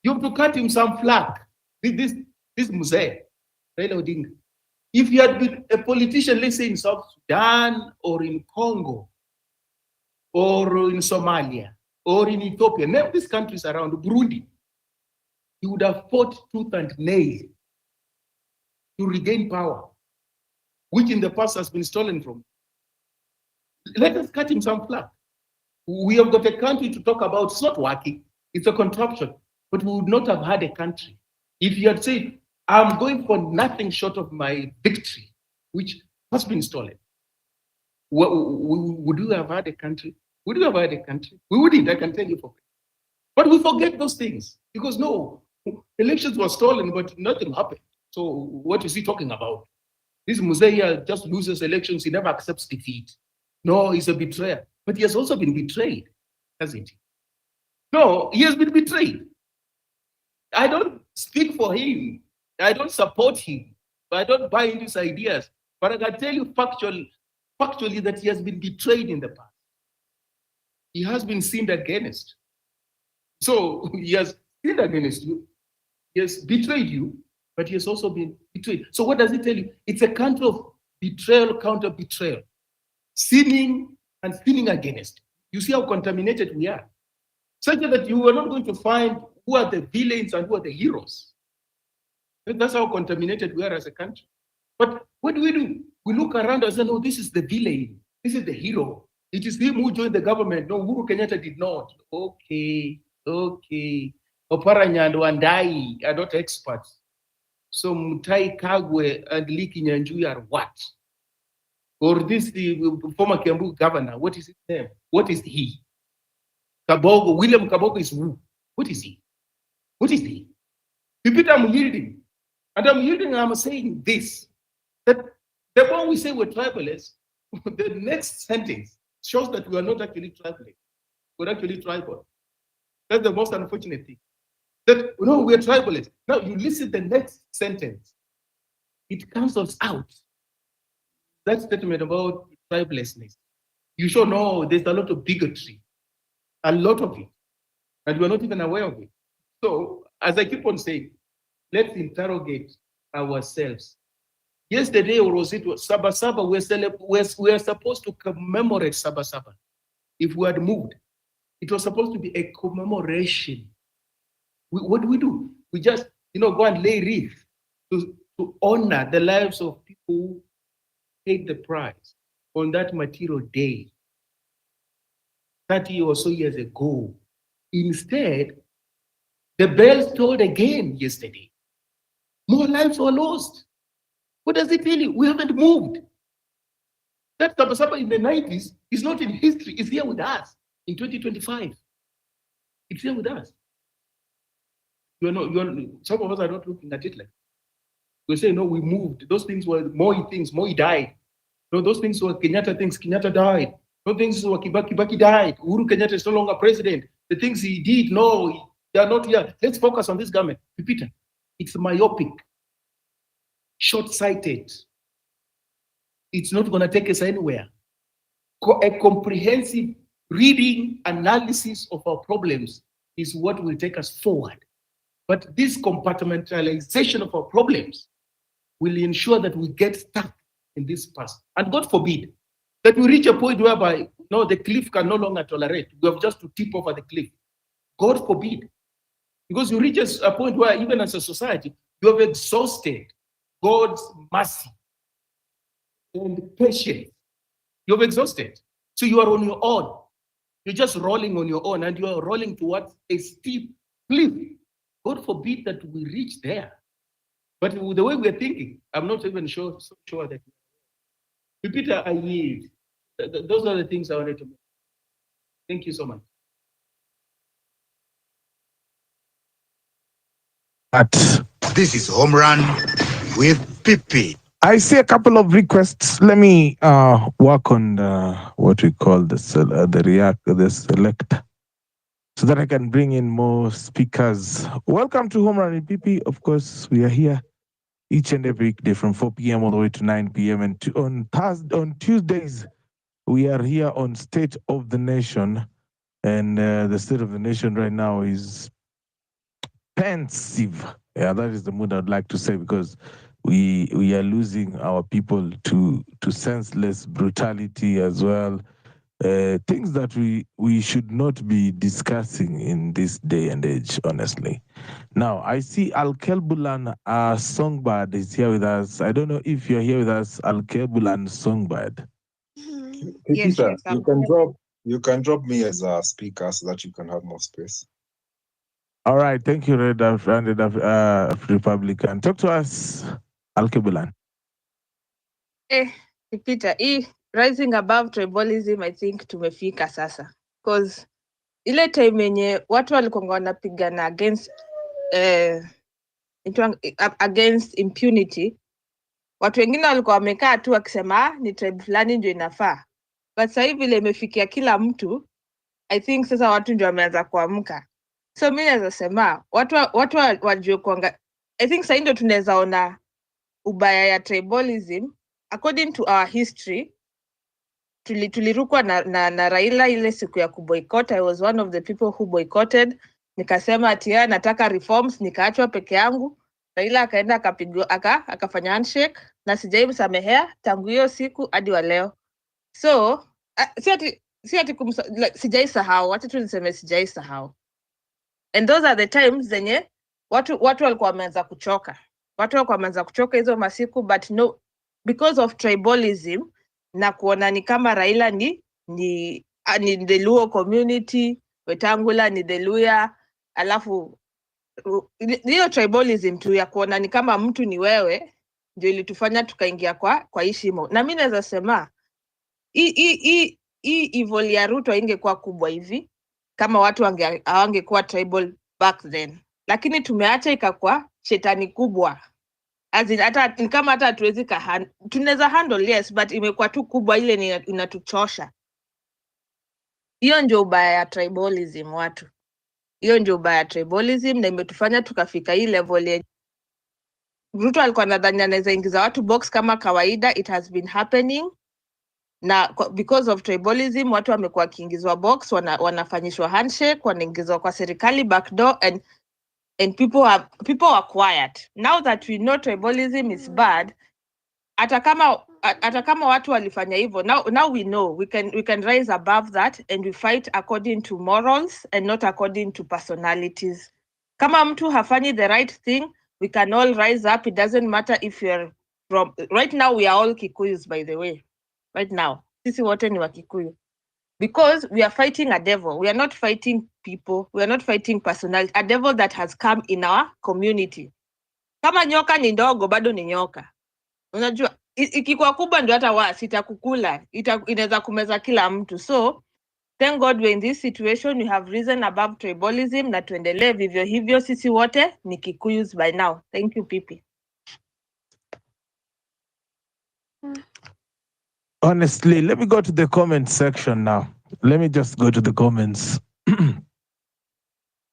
S15: You have to cut him some slack. This Mzee, Raila Odinga. If he had been a politician, let's say in South Sudan or in Congo or in Somalia or in Ethiopia, name these countries around, Burundi, he would have fought tooth and nail to regain power, which in the past has been stolen from him. Let us cut him some slack. We have got a country to talk about. It's not working. It's a contraption. But we would not have had a country if he had said, I'm going for nothing short of my victory, which has been stolen. Would you have had a country? Would you have had a country? We wouldn't, I can tell you for free. But we forget those things because no, elections were stolen, but nothing happened. So what is he talking about? This Muzea just loses elections. He never accepts defeat. No, he's a betrayer. But he has also been betrayed, hasn't he? No, he has been betrayed. I don't speak for him. I don't support him. I don't buy into his ideas. But I can tell you factually that he has been betrayed in the past. He has been sinned against. So he has sinned against you. He has betrayed you, but he has also been betrayed. So what does it tell you? It's a country of betrayal, counter betrayal, sinning and sinning against. You see how contaminated we are. Such that you are not going to find who are the villains and who are the heroes. That's how contaminated we are as a country. But what do? We look around and say, no, this is the villain. This is the hero. It is him who joined the government. No, Uhuru Kenyatta did not. Okay. Oparanya and Wandai are not experts. So Mutai Kagwe and Liki Nyanjui are what? Or this the former Kiambu governor, what is his name? What is he? Kabogo, William Kabogo is who? What is he? What is he? Repeat, I'm yielding. And I'm yielding, I'm saying this. That the more we say we're tribalists, the next sentence shows that we are not actually tribalists. We're actually tribal. That's the most unfortunate thing. That no, we're tribalists. Now you listen to the next sentence. It cancels out that statement about tribelessness. You should know there's a lot of bigotry, a lot of it, and we're not even aware of it. So, as I keep on saying, let's interrogate ourselves. Yesterday, or was it Sabasaba? We're supposed to commemorate Sabasaba. If we had moved, it was supposed to be a commemoration. What do? We just, go and lay wreath to honor the lives of people who paid the price on that material day, 30 or so years ago. Instead, the bells tolled again yesterday. More lives were lost. What does it tell you? We haven't moved. That Sabasaba in the 90s is not in history. It's here with us in 2025. It's here with us. Some of us are not looking at it like that. We say, no, we moved. Those things were Moi died. No, those things were Kenyatta things, Kenyatta died. No, things were Kibaki died. Uhuru Kenyatta is no longer president. The things he did, no, they are not here. Let's focus on this government. Peter, it's myopic, short-sighted. It's not going to take us anywhere. A comprehensive reading, analysis of our problems is what will take us forward. But this compartmentalization of our problems will ensure that we get stuck in this past. And God forbid that we reach a point whereby the cliff can no longer tolerate. We have just to tip over the cliff. God forbid. Because you reach a point where even as a society, you have exhausted God's mercy and patience. You have exhausted. So you are on your own. You're just rolling on your own, and you are rolling towards a steep cliff. God forbid that we reach there. But the way we're thinking, I'm not even so sure that. Peter, I yield. Those are the things I wanted to make. Thank you so much.
S2: This is Home Run with PP.
S3: I see a couple of requests. Let me work on what we call the select, so that I can bring in more speakers. Welcome to Home Run with PP. Of course, we are here each and every weekday from 4 p.m. all the way to 9 p.m. And on Tuesdays, we are here on State of the Nation. And the State of the Nation right now is pensive. Yeah, that is the mood I'd like to say, because we are losing our people to senseless brutality as well. Things that we should not be discussing in this day and age, honestly. Now, I see Alkelbulan Songbird is here with us. I don't know if you're here with us, Alkelbulan Songbird.
S9: Yes, Peter, you can drop me as a speaker so that you can have more space.
S3: All right, thank you, Red Republican. Talk to us, Alkebulan.
S11: Peter, rising above tribalism, I think tumefika sasa. Because ile time yenye watu walikuwa wanapigana against impunity, watu wengine walikuwa wamekaa tu wakisema ni tribe fulani ndio inafaa. But sasa hivi ile imefikia kila mtu, I think sasa watu ndio wameanza kuamka. So mimi naweza sema watu wajue kuanga. I think sasa ndio tunaweza ona ubaya ya tribalism, according to our history, tulirukwa na Raila ile siku ya kuboycott. I was one of the people who boycotted. Nikasema ati nataka reforms, nikaachwa peke yangu. Raila akaenda akapigwa akafanya handshake na sijaimsamehea tangu hiyo siku hadi wa leo. So si ati sijaisahau, wacha tu niseme sijaisahau. And those are the times zenye watu walikuwa wameanza kuchoka. Watu walikuwa wameanza kuchoka hizo masiku, but no, because of tribalism na kuona ni kama Raila ni the Luo community, Wetangula ni the Luya, alafu hiyo tribalism tu ya kuona ni kama mtu ni wewe ndio ilitufanya tukaingia kwa hii shimo. Na mimi naweza sema hii evil ya Ruto ingekuwa kubwa hivi kama watu hawangekuwa tribal back then, lakini tumeacha ikakuwa shetani kubwa. Hata kama hata hatuwezi tunaweza handle, yes, but imekuwa tu kubwa, ile inatuchosha. Hiyo ndio ubaya ya tribalism watu. Hiyo ndio ubaya ya tribalism, na imetufanya tukafika hii level ya Ruto alikuwa nadhani anaweza ingiza watu box kama kawaida. It has been happening, na because of tribalism watu wamekuwa kiingizwa box, wanafanyishwa handshake, wanaingizwa kwa serikali backdoor, and people are quiet. Now that we know tribalism is bad, hata kama watu walifanya hivyo, now we know we can rise above that and we fight according to morals and not according to personalities. Kama mtu hafanyi the right thing, we can all rise up. It doesn't matter if you're from, right now we are all Kikuyus, by the way. Right now sisi wote ni wa Kikuyu, because we are fighting a devil. We are not fighting people, we are not fighting personality, a devil that has come in our community. Kama nyoka ni ndogo, bado ni nyoka. Unajua ikikuwa kubwa ndio hata sitakukula, inaweza kumeza kila mtu. So thank God we're in this situation, we have risen above tribalism, na tuendelee vivyo hivyo. Sisi wote ni Kikuyus by now. Thank you, Pipi.
S3: Honestly, let me go to the comment section now. Let me just go to the comments.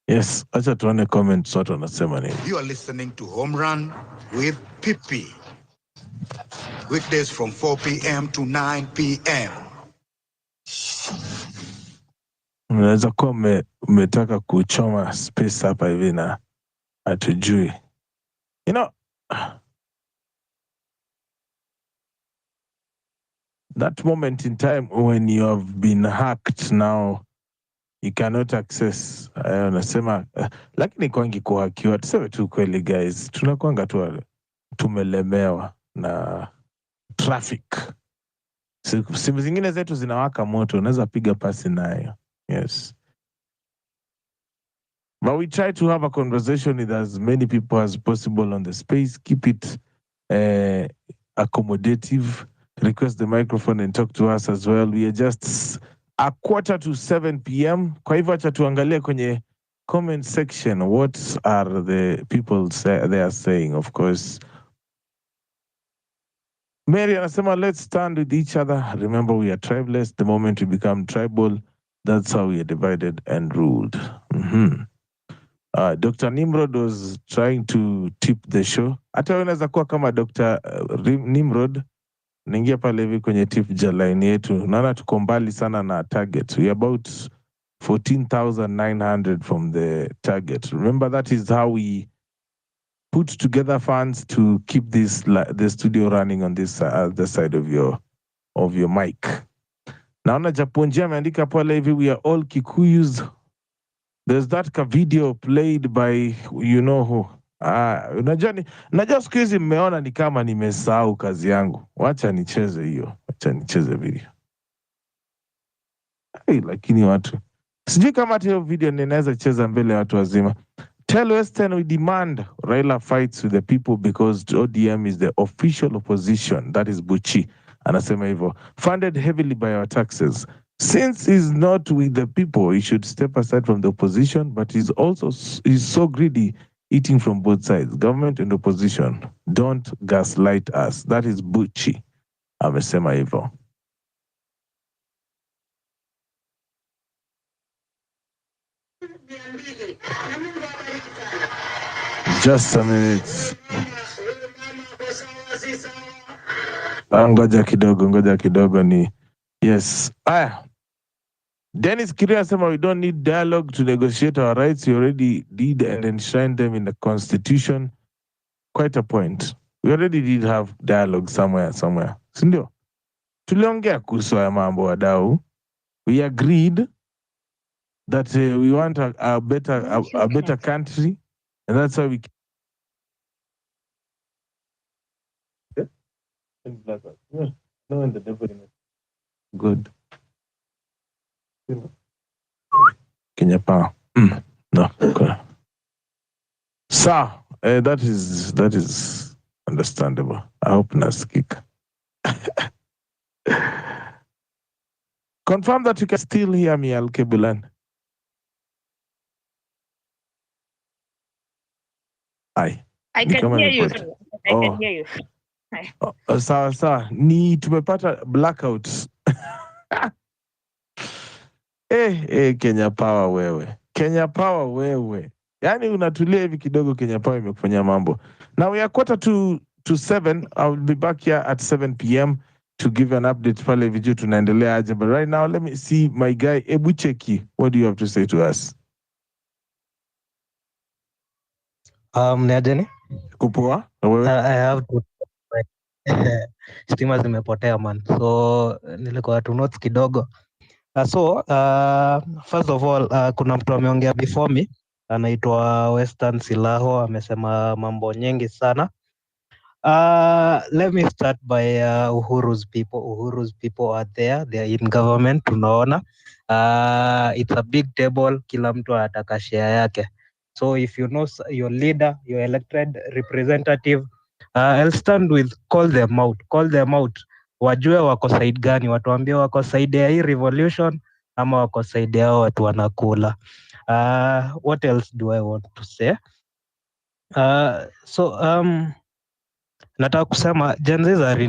S3: Yes, acha tuone comments watu wanasema nini.
S2: You are listening to Home Run with Pipi. Weekdays from 4 p.m. to 9 p.m.
S3: Unaweza kuwa umetaka kuchoma space hapa hivi na hatujui. You know, that moment in time when you have been hacked, now you cannot access. Unasema lakini kwangi kuhakiwa, tuseme tu kweli guys, tunakuanga tu tumelemewa na traffic. Simu zingine zetu zinawaka moto, unaweza piga pasi nayo. Yes. But we try to have a conversation with as many people as possible on the space. Keep it accommodative. Request the microphone and talk to us as well. We are just a 6:45 p.m. Kwa hivyo acha tuangalie kwenye comment section. What are the people they are saying? Of course, Mary anasema, let's stand with each other. Remember, we are tribeless. The moment we become tribal, that's how we are divided and ruled. Dr. Nimrod was trying to tip the show. Hata unaweza kuwa kama Dr. Nimrod, ningia pale hivi kwenye tip line yetu. Naona tuko mbali sana na target. We are about 14,900 from the target. Remember, that is how we put together funds to keep the studio running on this the side of your mic. Naona Japonji ameandika pale hivi, we are all Kikuyus. There's that video played by you know who. Unajua siku hizi mmeona ni kama nimesahau kazi yangu. Wacha nicheze hiyo. Wacha nicheze video. Lakini watu sijui kama hiyo video ninaweza cheza mbele ya watu wazima. Tell Western we demand Raila fights with the people because ODM is the official opposition. That is Buchi. Anasema hivyo. Funded heavily by our taxes. Since he's not with the people, he should step aside from the opposition, but he's so greedy, eating from both sides, government and opposition. Don't gaslight us. That is Buchi. Amesema hivyo. Just a minute. Ngoja kidogo ni yes. Dennis Kiria asema we don't need dialogue to negotiate our rights. We already did and enshrined them in the constitution. Quite a point. We already did have dialogue somewhere. Sindio? Tuliongea kuhusu haya mambo wadau. We agreed that we want a better country, and that's why we. No, in the devil. Good. Kenya Power. No. Okay. So that is understandable. I hope nasikika. Confirm that you can still hear me, Alkebulan. Hi.
S16: I can hear you. I can hear you. Hi.
S3: Sawa. Ni tumepata blackouts. Kenya Power wewe. Yaani unatulia hivi kidogo, Kenya Power imekufanyia mambo. Now we are 6:45. I will be back here at 7 p.m. to give an update pale video tunaendelea aje. But right now let me see my guy Ebucheki. What do you have to say to us?
S17: Niajeni?
S3: Kupoa?
S17: I have to stima zimepotea man. So nilikuwa tu notes kidogo. First of all, kuna mtu ameongea before me anaitwa Western Silaho, amesema mambo nyingi sana. Let me start by Uhuru's people. Uhuru's people are there. They are in government. Tunaona. It's a big table. Kila mtu anataka share yake. So if you know your leader, your elected representative, I'll stand with call them out. Wajue wako side gani, watuambie wako side ya hii revolution ama wako side yao watu wanakula. What else do I want to say? Nataka kusema Gen Zs are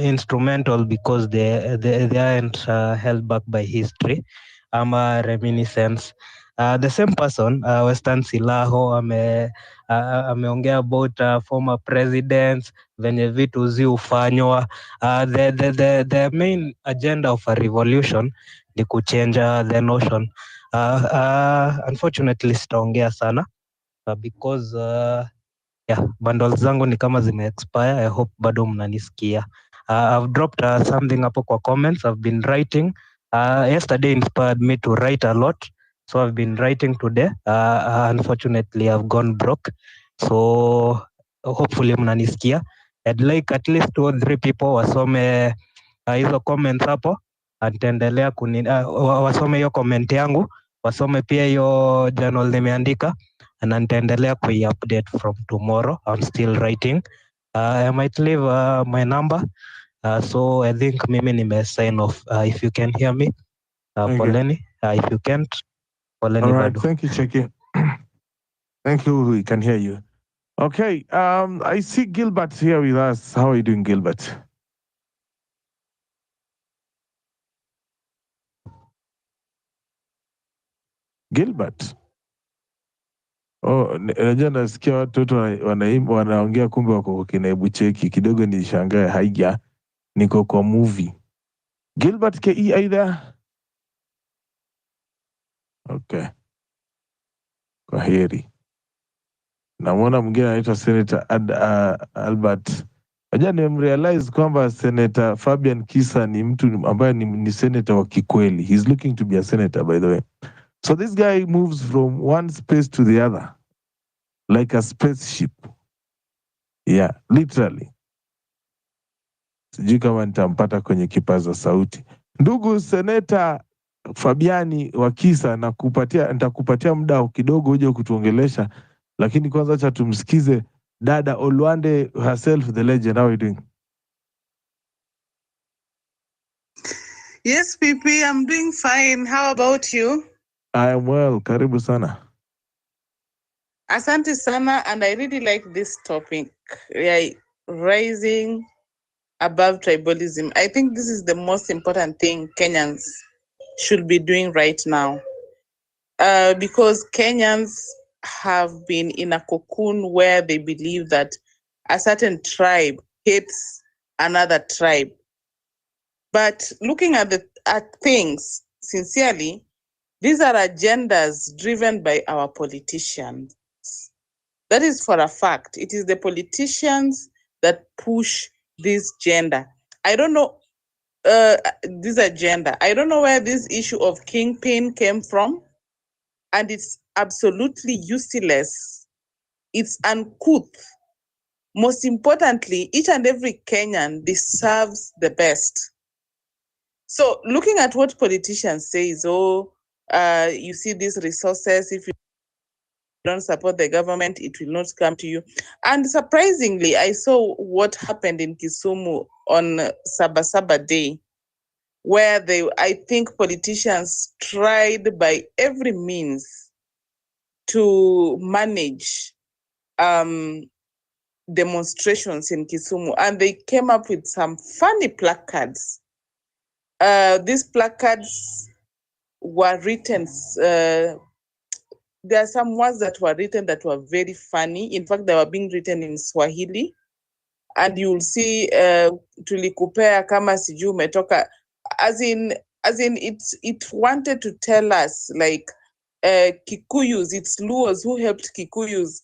S17: instrumental because they aren't held back by history ama reminiscence. The same person, Western Silaho, ameongea about former presidents, venye vitu ziufanywa. The main agenda of a revolution ni kuchange the notion. Unfortunately sitaongea sana because bundles zangu ni kama zime expire. I hope bado mnanisikia. I've dropped something hapo kwa comments. I've been writing. Yesterday inspired me to write a lot. So I've been writing today. Unfortunately, I've gone broke. So hopefully mnanisikia. I'd like at least 2 or 3 people wasome hizo comments hapo. Nitaendelea wasome hiyo comment yangu. Wasome pia hiyo journal nimeandika. And nitaendelea update from tomorrow. I'm still writing. I might leave my number. So I think mimi nime sign off. If you can hear me, poleni. If you can't, poleni.
S3: All right,
S17: bado.
S3: thank you, Cheki. Thank you, we can hear you. Okay, I see Gilbert here with us. How are you doing, Gilbert? Gilbert. Najua nasikia watoto wanaimba wanaongea, kumbe wako kina Ebucheki. Kidogo nishangae, haija niko kwa movie. Gilbert KE aidha. Okay. Kwa heri. Namwona mwingine anaitwa Senator Albert. Najua nimemrealize kwamba Senator Fabian Kisa ni mtu ambaye ni senator wa kikweli. He's looking to be a senator, by the way. So this guy moves from one space to the other like a spaceship. Yeah, literally. Sijui kama nitampata kwenye kipaza sauti. Ndugu Senator Fabiani wa Kisa, nitakupatia muda kidogo uje kutuongelesha, lakini kwanza acha tumsikize dada Olwande herself, the legend. How are you doing?
S18: Yes, PP, I'm doing fine. How about you?
S3: I am well. Karibu sana.
S18: Asante sana, and I really like this topic. Rising above tribalism. I think this is the most important thing Kenyans should be doing right now. Because Kenyans have been in a cocoon where they believe that a certain tribe hates another tribe. But looking at things sincerely, these are agendas driven by our politicians. That is for a fact. It is the politicians that push this agenda. I don't know this agenda. I don't know where this issue of kingpin came from, and it's absolutely useless. It's uncouth. Most importantly, each and every Kenyan deserves the best. So looking at what politicians say is, you see these resources, if you don't support the government, it will not come to you. And surprisingly, I saw what happened in Kisumu on Sabasaba Day, where I think politicians tried by every means to manage demonstrations in Kisumu, and they came up with some funny placards. These placards were written, there are some words that were written that were very funny. In fact, they were being written in Swahili. And you'll see tulikupea kama sijui umetoka, as in it wanted to tell us like Kikuyus, it's Luos who helped Kikuyus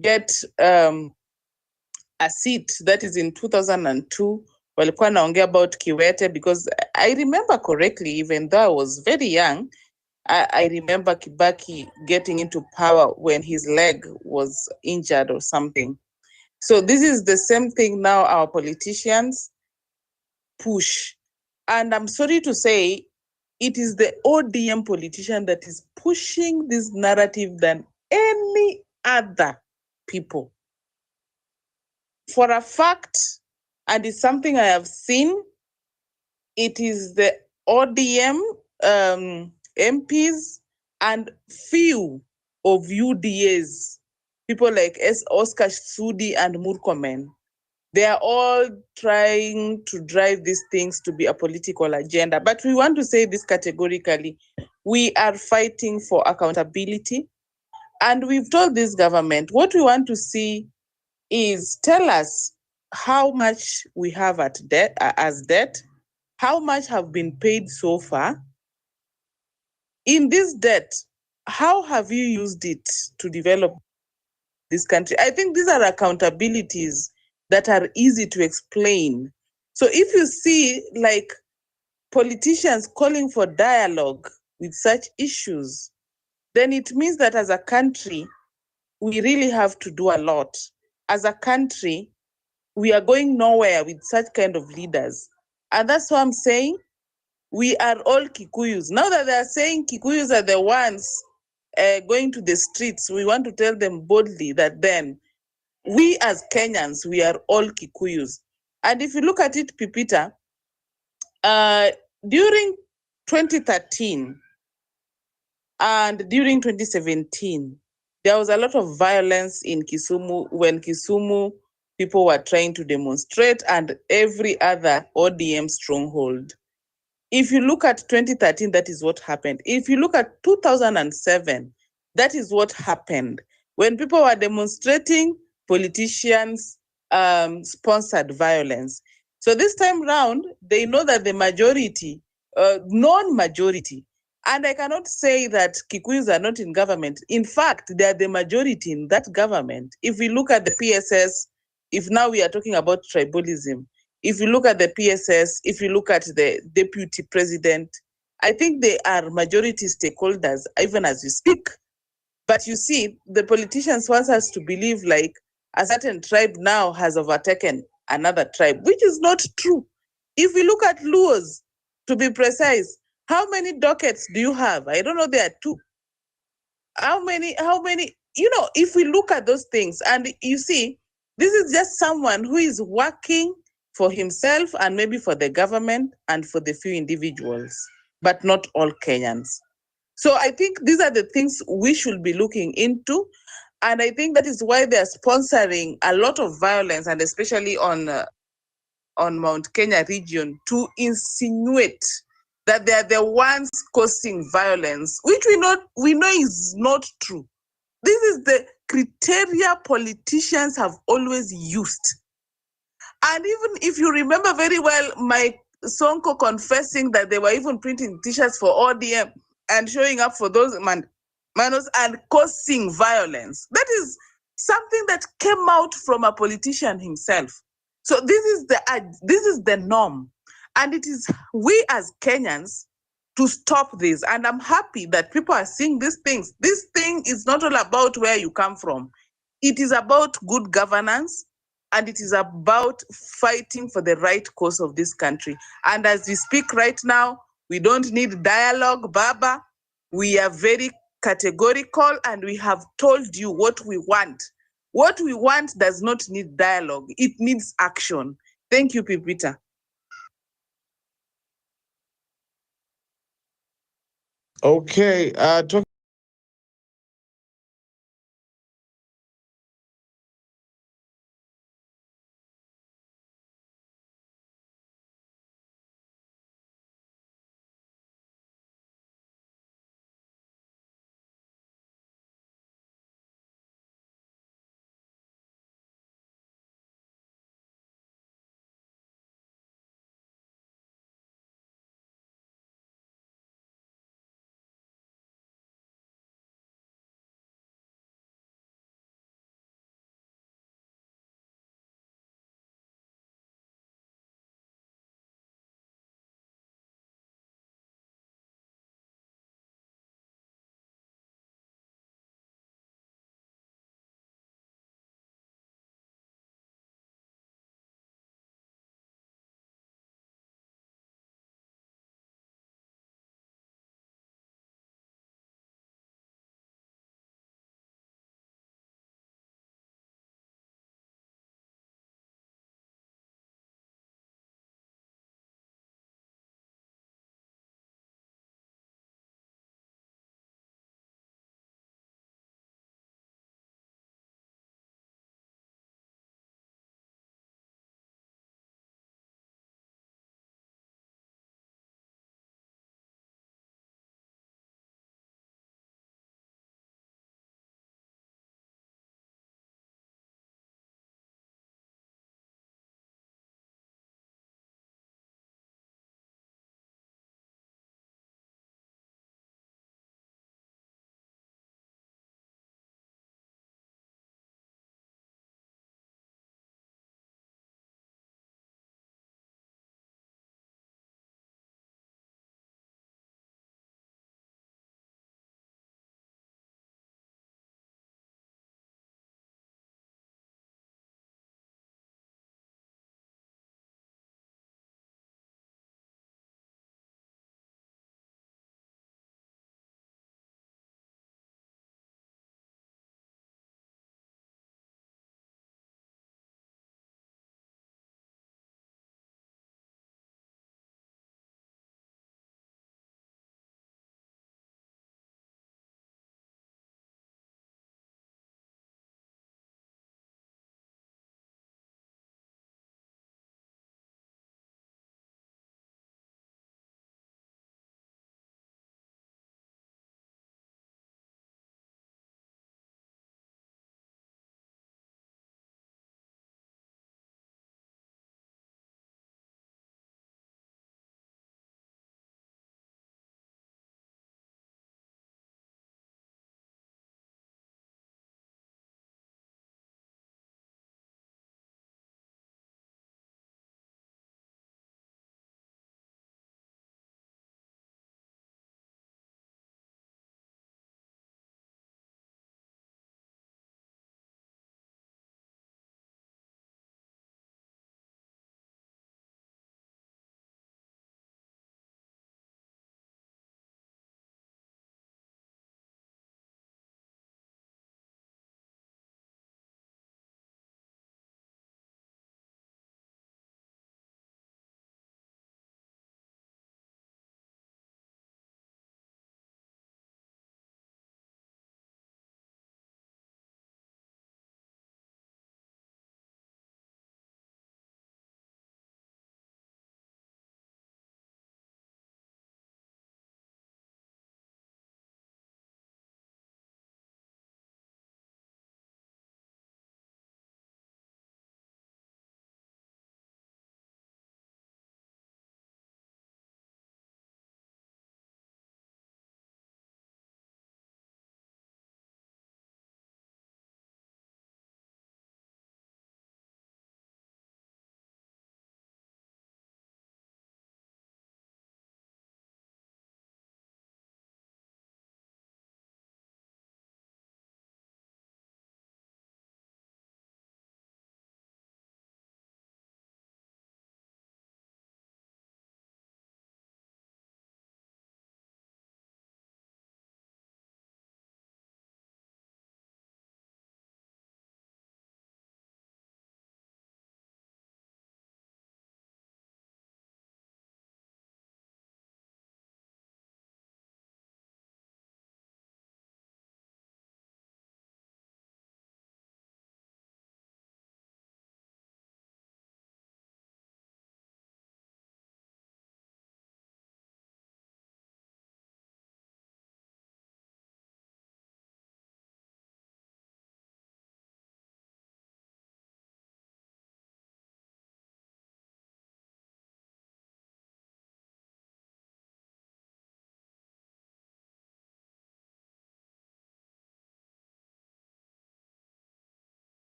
S18: get a seat. That is in 2002. Walikuwa naongea about Kiwete, because I remember correctly, even though I was very young, I remember Kibaki getting into power when his leg was injured or something. So this is the same thing now our politicians push. And I'm sorry to say, it is the ODM politician that is pushing this narrative than any other people. For a fact, and it's something I have seen, it is the ODM MPs and few of UDAs, people like Oscar Sudi and Murkomen. They are all trying to drive these things to be a political agenda. But we want to say this categorically. We are fighting for accountability. And we've told this government, what we want to see is tell us how much we have as debt, how much have been paid so far. In this debt, how have you used it to develop this country? I think these are accountabilities that are easy to explain. So if you see like politicians calling for dialogue with such issues, then it means that as a country, we really have to do a lot. As a country, we are going nowhere with such kind of leaders. And that's what I'm saying. We are all Kikuyus. Now that they are saying Kikuyus are the ones going to the streets, we want to tell them boldly that then we as Kenyans, we are all Kikuyus. And if you look at it, Pipita, during 2013 and during 2017, there was a lot of violence in Kisumu when Kisumu people were trying to demonstrate and every other ODM stronghold. If you look at 2013, that is what happened. If you look at 2007, that is what happened. When people were demonstrating, politicians sponsored violence. So this time round, they know that the majority, non-majority, and I cannot say that Kikuyus are not in government. In fact, they are the majority in that government. If we look at the PSS, if now we are talking about tribalism, if you look at the PSS, if you look at the deputy president, I think they are majority stakeholders, even as we speak. But you see, the politicians want us to believe like a certain tribe now has overtaken another tribe, which is not true. If we look at Luos, to be precise, how many dockets do you have? I don't know, there are 2. How many, if we look at those things, and you see, this is just someone who is working for himself and maybe for the government and for the few individuals, but not all Kenyans. So I think these are the things we should be looking into. And I think that is why they're sponsoring a lot of violence, and especially on Mount Kenya region, to insinuate that they are the ones causing violence, which we know is not true. This is the criteria politicians have always used. And even if you remember very well, my Sonko confessing that they were even printing t-shirts for ODM and showing up for those manos and causing violence. That is something that came out from a politician himself. So this is the norm, and it is we as Kenyans to stop this. And I'm happy that people are seeing these things. This thing is not all about where you come from. It is about good governance, and it is about fighting for the right cause of this country. And as we speak right now, we don't need dialogue, Baba. We are very categorical, and we have told you what we want. What we want does not need dialogue. It needs action. Thank you, Pipita.
S3: Okay,